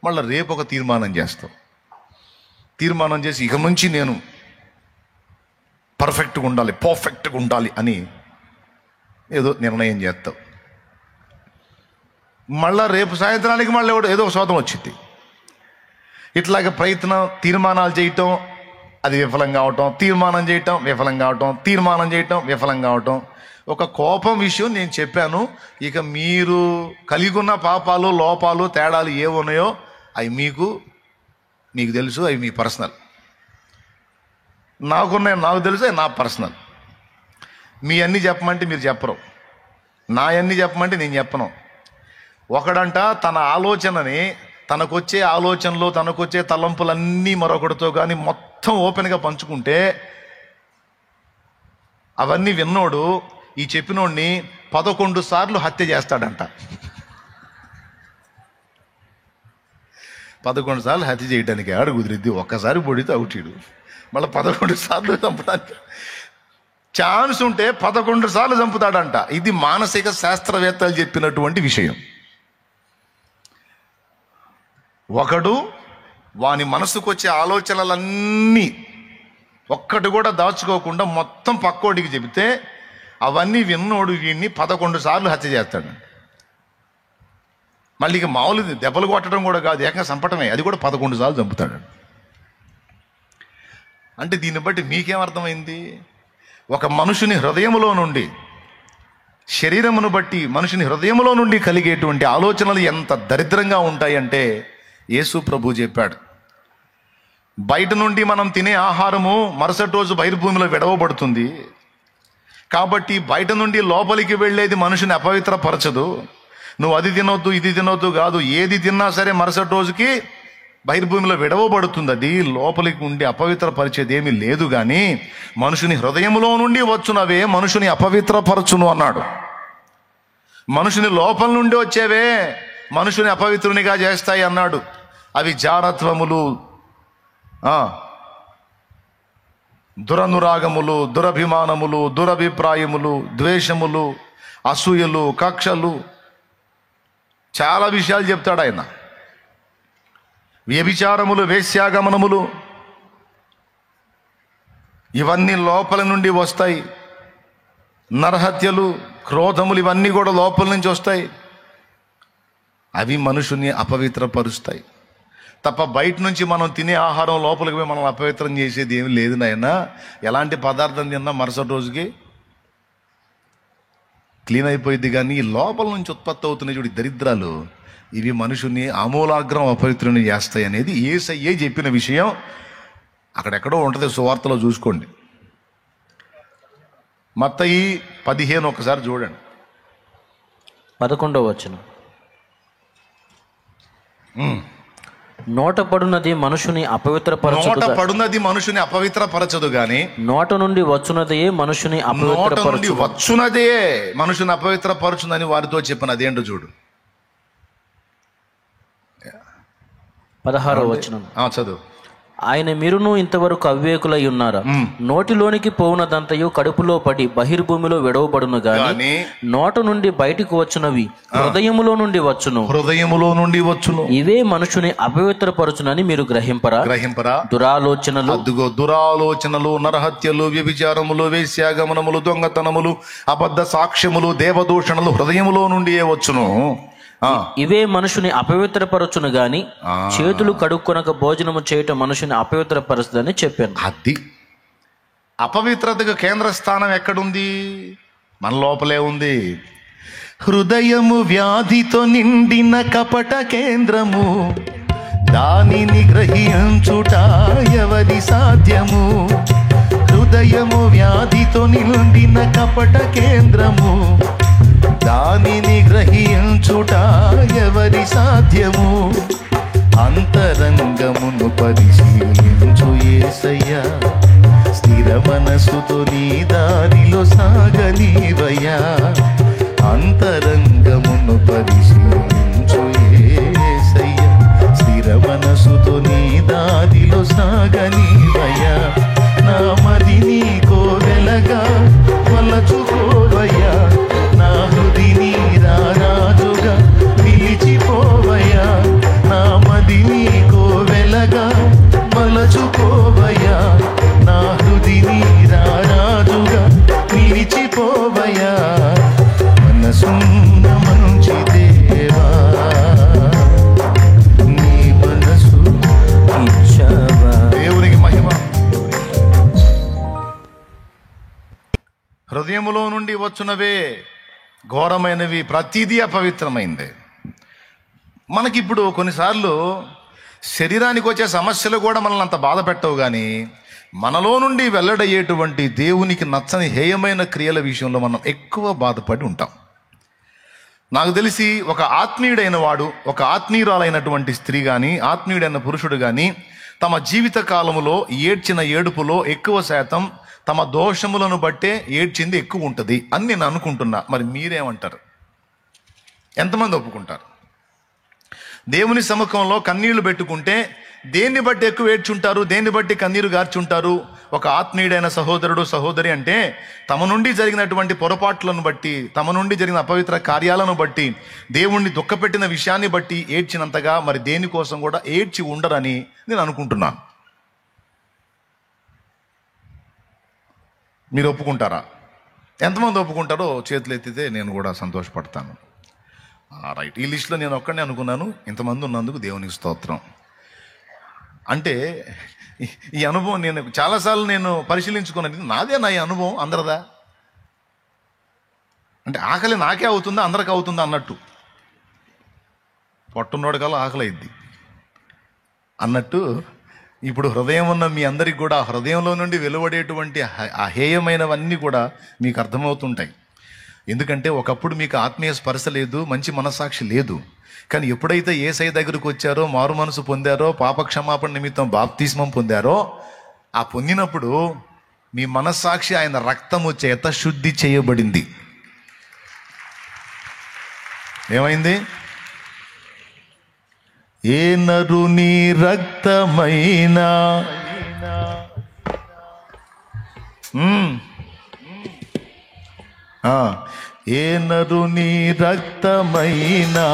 మళ్ళీ రేపు ఒక తీర్మానం చేస్తాం. తీర్మానం చేసి ఇక నుంచి నేను పర్ఫెక్ట్గా ఉండాలి, పర్ఫెక్ట్గా ఉండాలి అని ఏదో నిర్ణయం చేస్తావు. మళ్ళా రేపు సాయంత్రానికి మళ్ళీ ఏదో ఒక శోధం వచ్చింది. ఇట్లాగే తీర్మానాలు చేయటం, అది విఫలం కావటం, తీర్మానం చేయటం విఫలం కావటం, తీర్మానం చేయటం విఫలం కావటం. ఒక కోపం విషయం నేను చెప్పాను. ఇక మీరు కలిగి ఉన్న పాపాలు, లోపాలు, తేడాలు ఏమున్నాయో అవి మీకు తెలుసు, అవి మీ పర్సనల్. నాకు తెలుసు, అవి నా పర్సనల్. మీ అన్నీ చెప్పమంటే మీరు చెప్పరు, నా అన్నీ చెప్పమంటే నేను చెప్పను. ఒకడంట తన ఆలోచనని, తనకొచ్చే ఆలోచనలు, తనకొచ్చే తలంపులన్నీ మరొకటితో కానీ మొత్తం ఓపెన్గా పంచుకుంటే అవన్నీ విన్నోడు ఈ చెప్పినోడిని 11 సార్లు హత్య చేస్తాడంట. 11 సార్లు హత్య చేయడానికి ఆడు కుదిరిద్ది. ఒక్కసారి పొడితే అవుటీడు, మళ్ళీ 11 సార్లు చంపడానికి ఛాన్స్ ఉంటే 11 సార్లు చంపుతాడంట. ఇది మానసిక శాస్త్రవేత్తలు చెప్పినటువంటి విషయం. ఒకడు వాని మనసుకు వచ్చే ఆలోచనలన్నీ ఒక్కటి కూడా దాచుకోకుండా మొత్తం పక్కోడికి చెబితే అవన్నీ విన్నోడు వీడిని 11 సార్లు హత్య చేస్తాడు. మళ్ళీ ఇక మామూలు దెబ్బలు కొట్టడం కూడా కాదు, ఏకంగా చంపటమే, అది కూడా 11 సార్లు చంపుతాడు. అంటే దీన్ని బట్టి మీకేమర్థమైంది? ఒక మనుషుని హృదయములో నుండి, శరీరమును బట్టి మనుషుని హృదయములో నుండి కలిగేటువంటి ఆలోచనలు ఎంత దరిద్రంగా ఉంటాయంటే యేసు ప్రభు చెప్పాడు, బయట నుండి మనం తినే ఆహారము మరుసటి రోజు బహిర్భూమిలో విడవబడుతుంది. కాబట్టి బయట నుండి లోపలికి వెళ్ళేది మనుషుని అపవిత్రపరచదు. నువ్వు అది తినొద్దు ఇది తినొద్దు కాదు, ఏది తిన్నా సరే మరుసటి రోజుకి బహిర్భూమిలో విడవబడుతుంది. అది లోపలికి ఉండి అపవిత్రపరిచేది ఏమీ లేదు. కానీ మనుషుని హృదయంలో నుండి వచ్చునవే మనుషుని అపవిత్రపరచును అన్నాడు. మనుషుని లోపల నుండి వచ్చేవే మనుషుని అపవిత్రునిగా చేస్తాయి అన్నాడు. అవి జారత్వములు, దురనురాగములు, దురభిమానములు, దురభిప్రాయములు, ద్వేషములు, అసూయలు, కక్షలు, చాలా విషయాలు చెప్తాడు ఆయన. వ్యభిచారములు, వేశ్యాగమనములు, ఇవన్నీ లోపల నుండి వస్తాయి. నరహత్యలు, క్రోధములు, ఇవన్నీ కూడా లోపల నుంచి వస్తాయి. అవి మనుషుని అపవిత్రపరుస్తాయి తప్ప బయట నుంచి మనం తినే ఆహారం లోపలికి పోయి మనం అపవిత్రం చేసేది ఏమి లేదు నాయన. ఎలాంటి పదార్థం తిన్నా మరుసటి రోజుకి క్లీన్ అయిపోయింది. కానీ లోపల నుంచి ఉత్పత్తి అవుతున్నాయి చూడు దరిద్రాలు, ఇవి మనుషుని ఆమూలాగ్రం అపవిత్రుని చేస్తాయి అనేది యేసయ్యే చెప్పిన విషయం. అక్కడెక్కడో ఉంటుంది, సువార్తలో చూసుకోండి. మత్తయి 15 ఒకసారి చూడండి, 11వ వచనం. నోట పడున్నది మనుషుని అపవిత్రపరచదు గాని నోట నుండి వచ్చున్నదే మనుషుని అపవిత్రపరచునని వారితో చెప్పిన అదేంటో చూడు. 16వ వచనం చదువు. ఆయన మీరును ఇంతవరకు అవివేకులై ఉన్నారా? నోటిలోనికి పోవునదంతయు కడుపులో పడి బహిర్భూమిలో విడవబడును గాని నోట నుండి బయటకు వచ్చినవి హృదయములో నుండి వచ్చును. ఇవే మనుషుని అపవిత్రపరచునని మీరు గ్రహింపరా? దురాలోచనలు, నరహత్యలు, వ్యభిచారములు, వేశ్యాగమనములు, దొంగతనములు, అబద్ధ సాక్ష్యములు, దేవదూషణలు హృదయములో నుండి వచ్చును. ఇవే మనుషుని అపవిత్రపరచును గాని చేతులు కడుక్కొనక భోజనము చేయటం మనుషుని అపవిత్రపరుస్తుందని చెప్పాను. అది అపవిత్రతకు కేంద్ర స్థానం ఎక్కడుంది? మన లోపలే ఉంది. హృదయము వ్యాధితో నిండిన కపట కేంద్రము, దానిని గ్రహించుట ఎవరి సాధ్యము? హృదయము వ్యాధితో నిండిన కపట కేంద్రము, దానిని గ్రహించుట ఎవరి సాధ్యము? అంతరంగమును పరిశీలించు యేసయ్యా, స్థిర మనసుతో నీ దారిలో సాగనీవయ్యా. అంతరంగమును పరిశీలించు యేసయ్యా, స్థిర మనసుతో నీ దారిలో సాగనీవయ్యా. నా మదిని కోవెలగా వలచుకోవయ్యా, నా హృదిని రారాజుగా నిలిచిపోవయ్యా. నా మదిని కోవెలగా వలచుకోవయ్యా, నా హృదిని రారాజుగా నిలిచిపోవయ్యా. మనసున్న మంచి దేవా, నీ మనసు ఇచ్చావా. దేవునికి మహిమ. హృదయములో నుండి వచ్చునవే ఘోరమైనవి, ప్రతిదీ అపవిత్రమైంది. మనకిప్పుడు కొన్నిసార్లు శరీరానికి వచ్చే సమస్యలు కూడా మనల్ని అంత బాధ పెట్టవు. కానీ మనలో నుండి వెల్లడయ్యేటువంటి దేవునికి నచ్చని హేయమైన క్రియల విషయంలో మనం ఎక్కువ బాధపడి ఉంటాం. నాకు తెలిసి ఒక ఆత్మీయుడైన వాడు, ఒక ఆత్మీయురాలైనటువంటి స్త్రీ కానీ, ఆత్మీయుడైన పురుషుడు కానీ తమ జీవిత కాలములో ఏడ్చిన ఏడుపులో ఎక్కువ శాతం తమ దోషములను బట్టే ఏడ్చింది ఎక్కువ ఉంటుంది అని నేను అనుకుంటున్నా. మరి మీరేమంటారు? ఎంతమంది ఒప్పుకుంటారు? దేవుని సముఖంలో కన్నీళ్లు పెట్టుకుంటే దేన్ని బట్టి ఎక్కువ ఏడ్చుంటారు, దేన్ని బట్టి కన్నీరు గార్చుంటారు? ఒక ఆత్మీయుడైన సహోదరుడు సహోదరి అంటే తమ నుండి జరిగినటువంటి పొరపాట్లను బట్టి, తమ నుండి జరిగిన అపవిత్ర కార్యాలను బట్టి, దేవుణ్ణి దుఃఖపెట్టిన విషయాన్ని బట్టి ఏడ్చినంతగా మరి దేనికోసం కూడా ఏడ్చి ఉండరని నేను అనుకుంటున్నాను. మీరు ఒప్పుకుంటారా? ఎంతమంది ఒప్పుకుంటారో చేతులు ఎత్తితే నేను కూడా సంతోషపడతాను. రైట్, ఈ లిస్టులో నేను ఒక్కడే అనుకున్నాను. ఇంతమంది ఉన్నందుకు దేవునికి స్తోత్రం. అంటే ఈ అనుభవం నేను చాలాసార్లు నేను పరిశీలించుకున్నాను. నాదే నా ఈ అనుభవం, అందరిదా? అంటే ఆకలి నాకే అవుతుందా అందరికి అవుతుందా అన్నట్టు, పొట్టున్నోడి కాలం ఆకలి అయింది అన్నట్టు, ఇప్పుడు హృదయం ఉన్న మీ అందరికి కూడా హృదయంలో నుండి వెలువడేటువంటి అహేయమైనవన్నీ కూడా మీకు అర్థమవుతుంటాయి. ఎందుకంటే ఒకప్పుడు మీకు ఆత్మీయ స్పర్శ లేదు, మంచి మనస్సాక్షి లేదు. కానీ ఎప్పుడైతే యేసయ్య దగ్గరకు వచ్చారో, మారు మనసు పొందారో, పాపక్షమాపణ నిమిత్తం బాప్తిస్మం పొందారో, ఆ పొందినప్పుడు మీ మనస్సాక్షి ఆయన రక్తము చేత శుద్ధి చేయబడింది. ఏమైంది? ఏ నరుని రక్తమైనా ఏ నరుని రక్తమైనా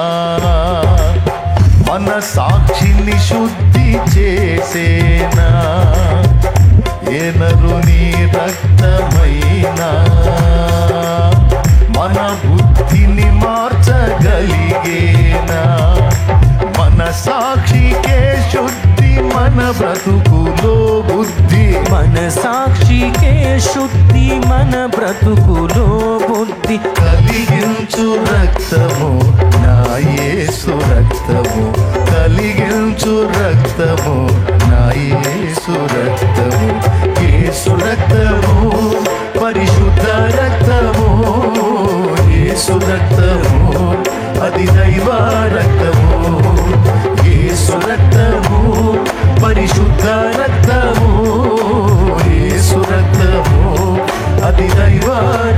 మన సాక్షిని శుద్ధి చేసేనా? ఏ నరుని రక్తమైనా మన బుద్ధిని మార్చగలిగేనా? మన సాక్షికే శుద్ధి, మన బ్రతుకులో బుద్ధి. మన సాక్షికే శుద్ధి, మన బ్రతుకులో బుద్ధి కలిగించు రక్తము నా యేసు రక్తము, కలిగించు రక్తము నా యేసు రక్తము. యేసు రక్తము పరిశుద్ధ రక్తము, యేసు రక్తము అది దైవ రక్తము. యేసు రక్తము పరిశుద్ధ రక్తము, యేసు రక్తము అది దైవ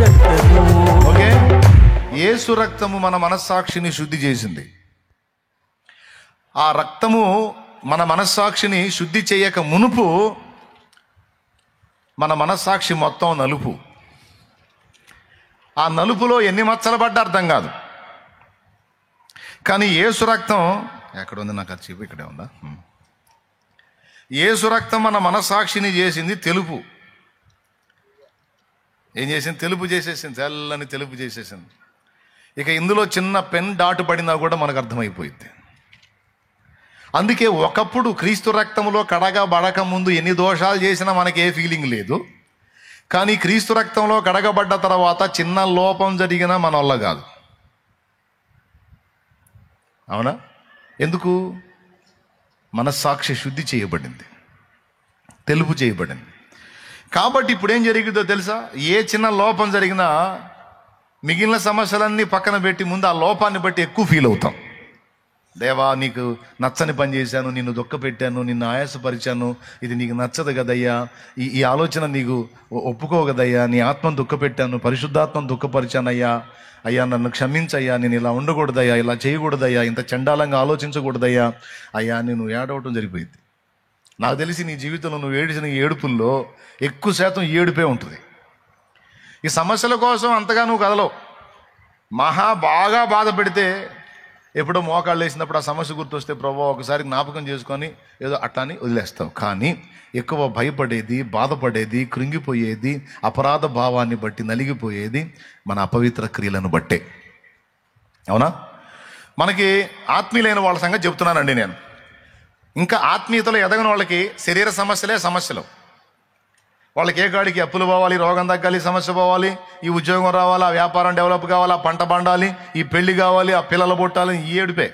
రక్తము. ఓకే, యేసు రక్తము మన మనస్సాక్షిని శుద్ధి చేసింది. ఆ రక్తము మన మనస్సాక్షిని శుద్ధి చేయక మునుపు మన మనస్సాక్షి మొత్తం నలుపు. ఆ నలుపులో ఎన్ని మచ్చలు పడ్డా అర్థం కాదు. కానీ యేసు రక్తం ఎక్కడ ఉంది? నాకు అది చెప్పు, ఇక్కడే ఉందా? యేసు రక్తం మన మనస్సాక్షిని చేసింది తెలుపు. ఏం చేసింది? తెలుపు చేసేసింది, తెల్లని తెలుపు చేసేసింది. ఇక ఇందులో చిన్న పెన్ డాటు పడినా కూడా మనకు అర్థమైపోయింది. అందుకే ఒకప్పుడు క్రీస్తు రక్తంలో కడగబడక ముందు ఎన్ని దోషాలు చేసినా మనకి ఏ ఫీలింగ్ లేదు. కానీ క్రీస్తు రక్తంలో కడగబడ్డ తర్వాత చిన్న లోపం జరిగినా మన వల్ల కాదు. అవునా? ఎందుకు? మనస్సాక్షి శుద్ధి చేయబడింది, తెలుపు చేయబడింది. కాబట్టి ఇప్పుడు ఏం జరిగిందో తెలుసా? ఏ చిన్న లోపం జరిగినా మిగిలిన సమస్యలన్నీ పక్కన పెట్టి ముందు ఆ లోపాన్ని బట్టి ఎక్కువ ఫీల్ అవుతాం. దేవా, నీకు నచ్చని పని చేశాను, నిన్ను దుఃఖపెట్టాను, నిన్ను ఆయాసపరిచాను, ఇది నీకు నచ్చదు కదయ్యా, ఈ ఆలోచన నీకు ఒప్పుకోవు కదయ్యా, నీ ఆత్మను దుఃఖపెట్టాను, పరిశుద్ధాత్మను దుఃఖపరిచానయ్యా, అయ్యా నన్ను క్షమించయ్యా, నేను ఇలా ఉండకూడదయ్యా, ఇలా చేయకూడదయ్యా, ఇంత చండాలంగా ఆలోచించకూడదయ్యా, అయ్యా నేను ఏడవటం జరిగిపోయింది. నాకు తెలిసి నీ జీవితంలో నువ్వు ఏడిచిన ఏడుపుల్లో ఎక్కువ శాతం ఏడుపే ఉంటుంది. ఈ సమస్యల కోసం అంతగా నువ్వు కదలవు. బాగా బాధ పెడితే ఎప్పుడో మోకాళ్ళు వేసినప్పుడు ఆ సమస్య గుర్తొస్తే ప్రభువా ఒకసారి జ్ఞాపకం చేసుకొని ఏదో అట్లాని వదిలేస్తావు. కానీ ఎక్కువ భయపడేది, బాధపడేది, కృంగిపోయేది, అపరాధ భావాన్ని బట్టి నలిగిపోయేది మన అపవిత్ర క్రియలను బట్టే. అవునా? మనకి ఆత్మీయులైన వాళ్ళ సంగతి చెప్తున్నానండి నేను. ఇంకా ఆత్మీయతలో ఎదగని వాళ్ళకి శరీర సమస్యలే సమస్యలు. వాళ్ళకి ఏ కాడికి అప్పులు పోవాలి, రోగం తగ్గాలి, సమస్య పోవాలి, ఈ ఉద్యోగం రావాలి, ఆ వ్యాపారం డెవలప్ కావాలి, ఆ పంట పండాలి, ఈ పెళ్లి కావాలి, ఆ పిల్లలు పుట్టాలి, ఈ ఏడుపే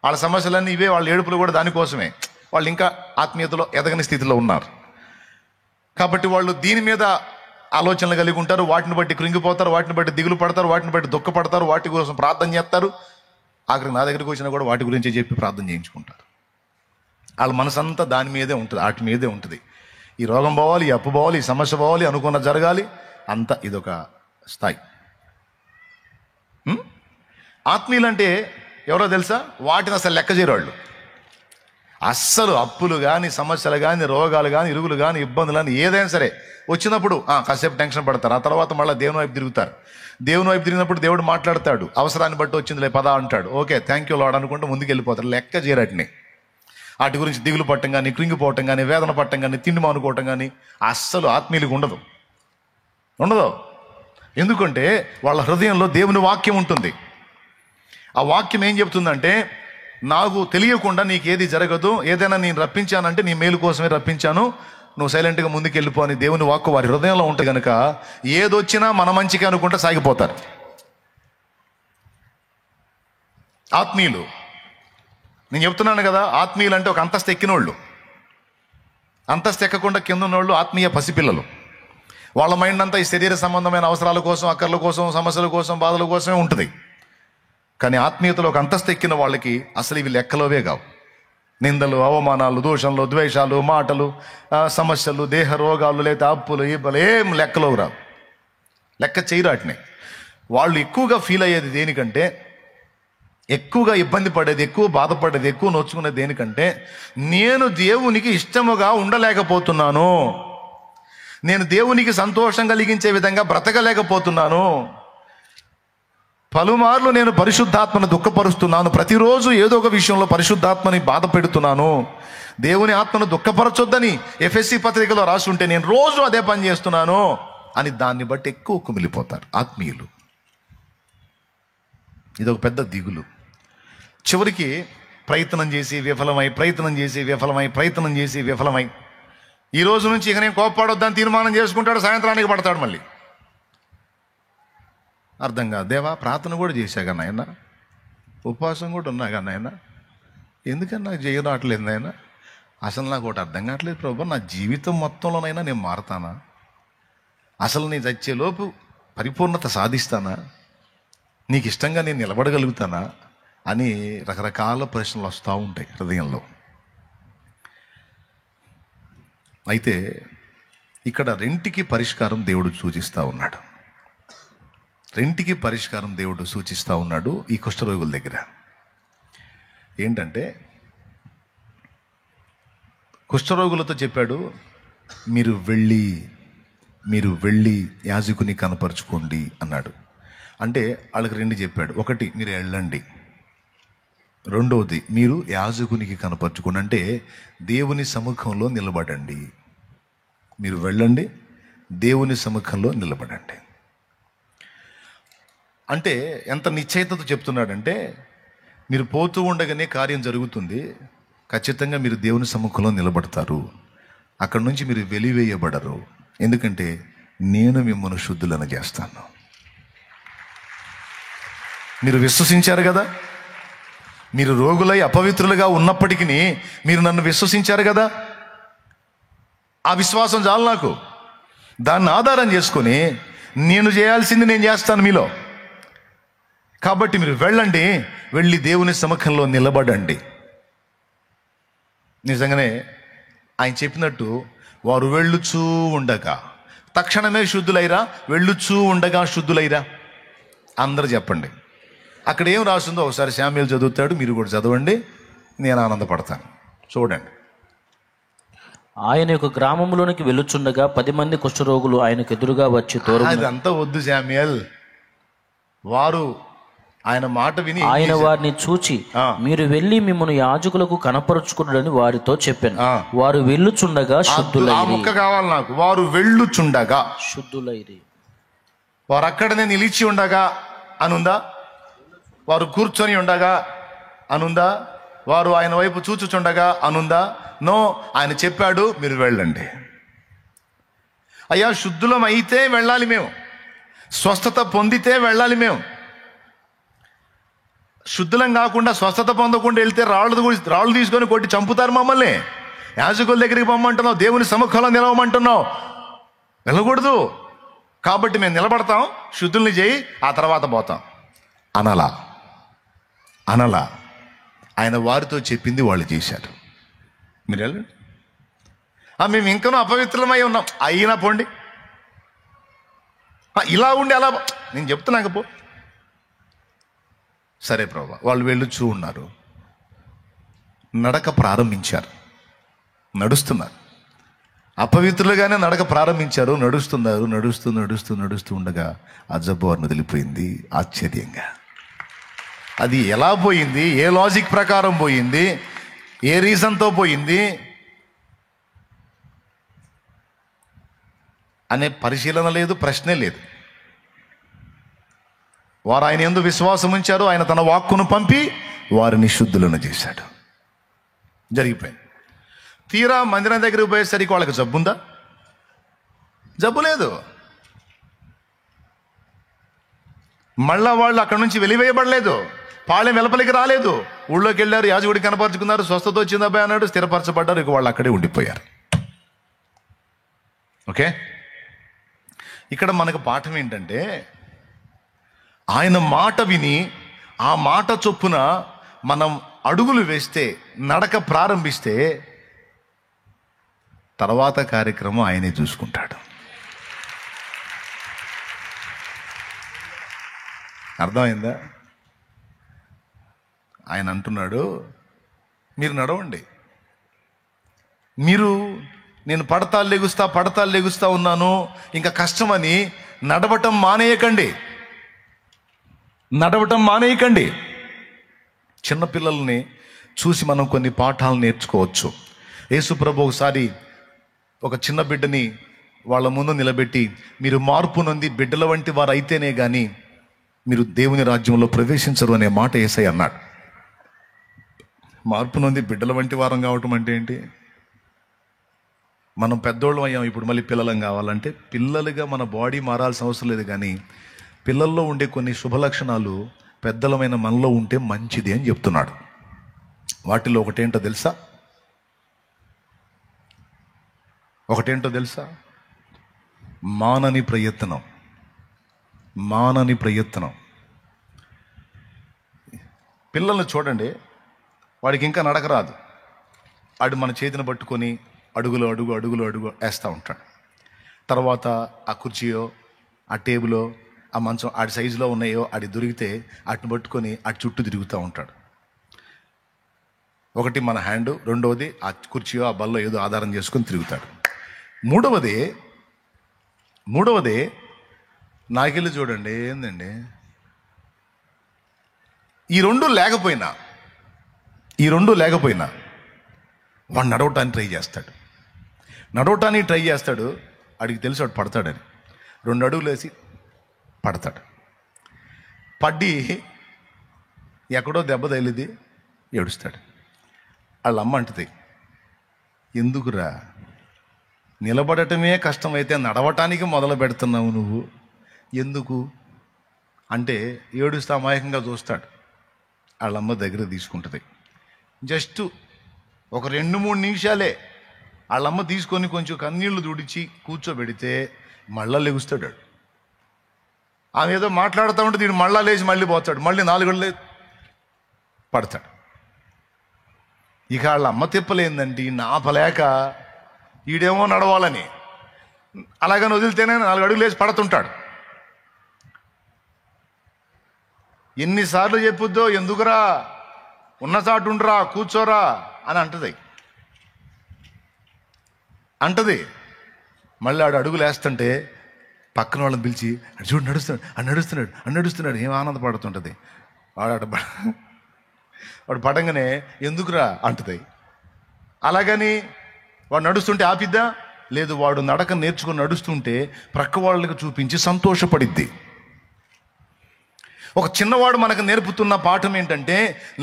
వాళ్ళ సమస్యలన్నీ ఇవే. వాళ్ళ ఏడుపులు కూడా దానికోసమే. వాళ్ళు ఇంకా ఆత్మీయతలో ఎదగని స్థితిలో ఉన్నారు. కాబట్టి వాళ్ళు దీని మీద ఆలోచనలు కలిగి ఉంటారు. వాటిని బట్టి కృంగిపోతారు, వాటిని బట్టి దిగులు పడతారు, వాటిని బట్టి దుఃఖపడతారు, వాటి కోసం ప్రార్థన చేస్తారు. ఆఖరికి నా దగ్గరికి వచ్చినా కూడా వాటి గురించి చెప్పి ప్రార్థన చేయించుకుంటారు. వాళ్ళ మనసంతా దాని మీదే ఉంటుంది, వాటి మీదే ఉంటుంది. ఈ రోగం పోవాలి, ఈ అప్పు పోవాలి, ఈ సమస్య పోవాలి, అనుకున్న జరగాలి, అంతా ఇదొక స్థాయి. ఆత్మీయులంటే ఎవరో తెలుసా? వాటిని అసలు లెక్క చేయరు వాళ్ళు. అస్సలు అప్పులు కానీ, సమస్యలు కానీ, రోగాలు కానీ, ఇరుగులు కానీ, ఇబ్బందులు కానీ ఏదైనా సరే వచ్చినప్పుడు కాసేపు టెన్షన్ పడతారు. ఆ తర్వాత మళ్ళీ దేవుని వైపు తిరుగుతారు. దేవుని వైపు తిరిగినప్పుడు దేవుడు మాట్లాడతాడు. అవసరాన్ని బట్టి వచ్చిందిలే పదా అంటాడు. ఓకే, థ్యాంక్ యూ లార్డ్ అనుకుంటూ ముందుకు వెళ్ళిపోతారు. లెక్క చేయరటిని వాటి గురించి దిగులు పట్టం కానీ, కృంగిపోవటం కానీ, వేదన పట్టం కానీ, తిండి మానుకోవటం కానీ అస్సలు ఆత్మీయులకు ఉండదు. ఎందుకంటే వాళ్ళ హృదయంలో దేవుని వాక్యం ఉంటుంది. ఆ వాక్యం ఏం చెప్తుందంటే, నాకు తెలియకుండా నీకు ఏది జరగదు, ఏదైనా నేను రప్పించానంటే నీ మేలు కోసమే రప్పించాను, నువ్వు సైలెంట్గా ముందుకు వెళ్ళిపో అని దేవుని వాక్కు వారి హృదయంలో ఉంటే కనుక ఏదొచ్చినా మన మంచిగా అనుకుంటే సాగిపోతారు. ఆత్మీయులు, నేను చెప్తున్నాను కదా, ఆత్మీయులు అంటే ఒక అంతస్తు ఎక్కినోళ్ళు. అంతస్తు ఎక్కకుండా కింద ఉన్నోళ్ళు ఆత్మీయ పసిపిల్లలు. వాళ్ళ మైండ్ అంతా ఈ శరీర సంబంధమైన అవసరాల కోసం, అక్కర్ల కోసం, సమస్యల కోసం, బాధల కోసమే ఉంటుంది. కానీ ఆత్మీయతలో ఒక అంతస్తు ఎక్కిన వాళ్ళకి అసలు ఇవి లెక్కలోవే కావు. నిందలు, అవమానాలు, దోషంలు, ద్వేషాలు, మాటలు, సమస్యలు, దేహ రోగాలు, లేదా అప్పులు, ఇబ్బలు ఏం లెక్కలోకి రావు. లెక్క చేయరాటిని. వాళ్ళు ఎక్కువగా ఫీల్ అయ్యేది దేనికంటే, ఎక్కువగా ఇబ్బంది పడేది, ఎక్కువ బాధపడేది, ఎక్కువ నొచ్చుకునేది దేనికంటే, నేను దేవునికి ఇష్టముగా ఉండలేకపోతున్నాను, నేను దేవునికి సంతోషం కలిగించే విధంగా బ్రతకలేకపోతున్నాను, పలుమార్లు నేను పరిశుద్ధాత్మను దుఃఖపరుస్తున్నాను, ప్రతిరోజు ఏదో ఒక విషయంలో పరిశుద్ధాత్మని బాధ పెడుతున్నాను, దేవుని ఆత్మను దుఃఖపరచొద్దని ఎఫ్ఎస్సి పత్రికలో రాసి ఉంటే నేను రోజు అదే పని చేస్తున్నాను అని దాన్ని బట్టి ఎక్కువ కుమిలిపోతారు ఆత్మీయులు. ఇదొక పెద్ద దిగులు. చివరికి ప్రయత్నం చేసి విఫలమై ఈ రోజు నుంచి ఇక నేను కోప్పడొద్దని తీర్మానం చేసుకుంటాడు. సాయంత్రానికి పడతాడు. మళ్ళీ అర్థం కాదు. దేవా, ప్రార్థన కూడా చేశాగా నాయన, ఉపవాసం కూడా ఉన్నాగా నాయన, ఎందుకని నాకు చేయరావట్లేదు నాయన, అసలు నాకు ఒకటి అర్థం కావట్లేదు ప్రభు, నా జీవితం మొత్తంలోనైనా నేను మారతానా, అసలు నేను చచ్చేలోపు పరిపూర్ణత సాధిస్తానా, నీకు ఇష్టంగా నేను నిలబడగలుగుతానా అని రకరకాల ప్రశ్నలు వస్తూ ఉంటాయి హృదయంలో. అయితే ఇక్కడ రెంటికి పరిష్కారం దేవుడు సూచిస్తూ ఉన్నాడు. రెంటికి పరిష్కారం దేవుడు సూచిస్తూ ఉన్నాడు ఈ కుష్ఠరోగుల దగ్గర. ఏంటంటే, కుష్ఠరోగులతో చెప్పాడు, మీరు వెళ్ళి యాజకుని కనపరుచుకోండి అన్నాడు. అంటే వాళ్ళకి రెండు చెప్పాడు. ఒకటి, మీరు వెళ్ళండి. రెండవది, మీరు యాజకునికి కనపరుచుకోండి. అంటే దేవుని సముఖంలో నిలబడండి. మీరు వెళ్ళండి, దేవుని సముఖంలో నిలబడండి. అంటే ఎంత నిశ్చయితతో చెప్తున్నాడంటే, మీరు పోతూ ఉండగానే కార్యం జరుగుతుంది, ఖచ్చితంగా మీరు దేవుని సముఖంలో నిలబడతారు, అక్కడి నుంచి మీరు వెలివేయబడరు, ఎందుకంటే నేను మిమ్మల్ని శుద్ధులను చేస్తాను. మీరు విశ్వసించారు కదా, మీరు రోగులై అపవిత్రులుగా ఉన్నప్పటికీ మీరు నన్ను విశ్వసించారు కదా, ఆ విశ్వాసం చాలు నాకు. దాన్ని ఆధారం చేసుకొని నేను చేయాల్సింది నేను చేస్తాను మీలో. కాబట్టి మీరు వెళ్ళండి, వెళ్ళి దేవుని సముఖంలో నిలబడండి. నిజంగానే ఆయన చెప్పినట్టు వారు వెళ్ళుచూ ఉండగా తక్షణమే శుద్ధులైరా, వెళ్ళుచూ ఉండగా శుద్ధులైరా? అందరూ చెప్పండి. అక్కడ ఏం రాస్తుందో ఒకసారి శామ్యూల్ చదువుతాడు, మీరు కూడా చదవండి, నేను ఆనందపడతాను. చూడండి. ఆయన యొక్క గ్రామంలోనికి వెళ్ళుచుండగా 10 మంది కుష్ఠరోగులు ఆయనకు ఎదురుగా వచ్చి అదంతా వద్దు శామ్యూల్, వారు ఆయన మాట విని ఆయన వారిని చూచి, మీరు వెళ్ళి మిమ్మల్ని యాజకులకు కనపరుచుకున్నాడని వారితో చెప్పాను. వారు వెళ్ళుచుండగా శుద్ధులైరి. ముక్క కావాలి నాకు. వారు వెళ్ళుచుండగా శుద్ధులైరి. వారు అక్కడనే నిలిచి ఉండగా అనుందా? వారు కూర్చొని ఉండగా అనుందా? వారు ఆయన వైపు చూచుచుండగా అనుందా? నో, ఆయన చెప్పాడు మీరు వెళ్ళండి. అయ్యా, శుద్ధులం అయితే వెళ్ళాలి మేము, స్వస్థత పొందితే వెళ్ళాలి మేము. శుద్ధులం కాకుండా స్వస్థత పొందకుండా వెళ్తే రాళ్ళు తీసుకొని కొట్టి చంపుతారు మమ్మల్ని. యాజకుల దగ్గరికి పొమ్మంటున్నావు, దేవుని సముఖంలో నిలవమంటున్నావు, వెళ్ళకూడదు. కాబట్టి మేము నిలబడతాం, శుద్ధుల్ని చేయి, ఆ తర్వాత పోతాం అనలా. ఆయన వారితో చెప్పింది వాళ్ళు చేశారు. మీరు వెళ్ళండి. మేము ఇంకనూ అపవిత్రమై ఉన్నాం, అయినా పోండి. ఇలా ఉండి అలా నేను చెప్తున్నాక పో. సరే ప్రభా, వాళ్ళు వెళ్ళుచూ ఉన్నారు. నడక ప్రారంభించారు, నడుస్తున్నారు. అపవిత్రులుగానే నడక ప్రారంభించారు, నడుస్తున్నారు. నడుస్తూ ఉండగా ఆ జబ్బు వారిని వదిలిపోయింది. ఆశ్చర్యంగా అది ఎలా పోయింది, ఏ లాజిక్ ప్రకారం పోయింది, ఏ రీజన్తో పోయింది అనే పరిశీలన లేదు, ప్రశ్నే లేదు. వారు ఆయన యందు విశ్వాసం ఉంచారు. ఆయన తన వాక్కును పంపి వారిని శుద్ధులను చేశాడు. జరిగిపోయింది. తీరా మందిరం దగ్గరికి పోయేసరికి వాళ్ళకి జబ్బు ఉందా? జబ్బు లేదు. మళ్ళా వాళ్ళు అక్కడి నుంచి వెలివేయబడలేదు, పాళెం వెలపలికి రాలేదు. ఊళ్ళోకి వెళ్ళారు, యాజకుడికి కనపరుచుకున్నారు, స్వస్థత వచ్చింది అబ్బాయి అన్నాడు, స్థిరపరచబడ్డారు. ఇక వాళ్ళు అక్కడే ఉండిపోయారు. ఓకే, ఇక్కడ మనకు పాఠం ఏంటంటే, ఆయన మాట విని ఆ మాట చొప్పున మనం అడుగులు వేస్తే, నడక ప్రారంభిస్తే తర్వాత కార్యక్రమం ఆయనే చూసుకుంటాడు. అర్థమైందా? ఆయన అంటున్నాడు, మీరు నడవండి. మీరు నేను పడతాలు లెగుస్తా ఉన్నాను, ఇంకా కష్టమని నడవటం మానేయకండి. చిన్నపిల్లల్ని చూసి మనం కొన్ని పాఠాలు నేర్చుకోవచ్చు. యేసుప్రభు ఒకసారి ఒక చిన్న బిడ్డని వాళ్ళ ముందు నిలబెట్టి, మీరు మార్పు నొంది బిడ్డల వంటి వారు అయితేనే కానీ మీరు దేవుని రాజ్యంలో ప్రవేశించరు అనే మాట యేసయ్య అన్నాడు. మార్పు నొంది బిడ్డల వంటి వారం కావటం అంటే ఏంటి? మనం పెద్దోళ్ళం అయ్యాం, ఇప్పుడు మళ్ళీ పిల్లలం కావాలంటే పిల్లలుగా మన బాడీ మారాల్సిన అవసరం లేదు, కానీ పిల్లల్లో ఉండే కొన్ని శుభలక్షణాలు పెద్దలమైన మనలో ఉంటే మంచిది అని చెప్తున్నాడు. వాటిలో ఒకటేంటో తెలుసా? మానని ప్రయత్నం. పిల్లల్ని చూడండి, వాడికి ఇంకా నడక రాదు. వాడు మన చేతిని పట్టుకొని అడుగులు వేస్తూ ఉంటాడు. తర్వాత ఆ కుర్చీయో, ఆ టేబులో, ఆ మంచం ఆడి సైజులో ఉన్నాయో ఆడి దొరికితే వాటిని పట్టుకొని అటు చుట్టూ తిరుగుతూ ఉంటాడు. ఒకటి మన హ్యాండ్, రెండవది ఆ కుర్చీయో ఆ బల్లో ఏదో ఆధారం చేసుకొని తిరుగుతాడు. మూడవది నాకెళ్ళి చూడండి, ఏందండి, ఈ రెండు లేకపోయినా వాడు నడవటానికి ట్రై చేస్తాడు. వాడికి తెలుసు వాడు పడతాడని. 2 అడుగులు వేసి పడతాడు. పడ్డి ఎక్కడో దెబ్బ తగిలిది, ఏడుస్తాడు. వాళ్ళ అమ్మ అంటది, ఎందుకురా నిలబడటమే కష్టమైతే నడవటానికి మొదలు పెడుతున్నావు నువ్వు, ఎందుకు అంటే ఏడుస్తూ అమాయకంగా చూస్తాడు. వాళ్ళమ్మ దగ్గర తీసుకుంటుంది. జస్ట్ ఒక 2-3 నిమిషాలే వాళ్ళమ్మ తీసుకొని కొంచెం కన్నీళ్లు తుడిచి కూర్చోబెడితే మళ్ళా లెగుస్తాడు. ఆమె ఏదో మాట్లాడుతూ ఉంటే దీడు మళ్ళా లేచి మళ్ళీ పోతాడు, మళ్ళీ 4 గంటలే పడతాడు. ఇక వాళ్ళ అమ్మ తిప్పలేందంటే నాపలేక ఈడేమో నడవాలని అలాగని వదిలితేనే 4 అడుగులు లేచి పడుతుంటాడు. ఎన్నిసార్లు చెప్పుద్దో, ఎందుకురా ఉన్న చాటు ఉండరా, కూర్చోరా అని అంటది. మళ్ళీ ఆడు అడుగులు వేస్తుంటే పక్కన వాళ్ళని పిలిచి, అటు చూడు నడుస్తున్నాడు ఏం ఆనందపడుతుంటుంది. వాడు పడంగానే ఎందుకురా అంటది. అలాగని వాడు నడుస్తుంటే ఆపిద్దా? లేదు. వాడు నడక నేర్చుకుని నడుస్తుంటే ప్రక్క వాళ్ళకి చూపించి సంతోషపడిద్ది. ఒక చిన్నవాడు మనకు నేర్పుతున్న పాఠం ఏంటంటే,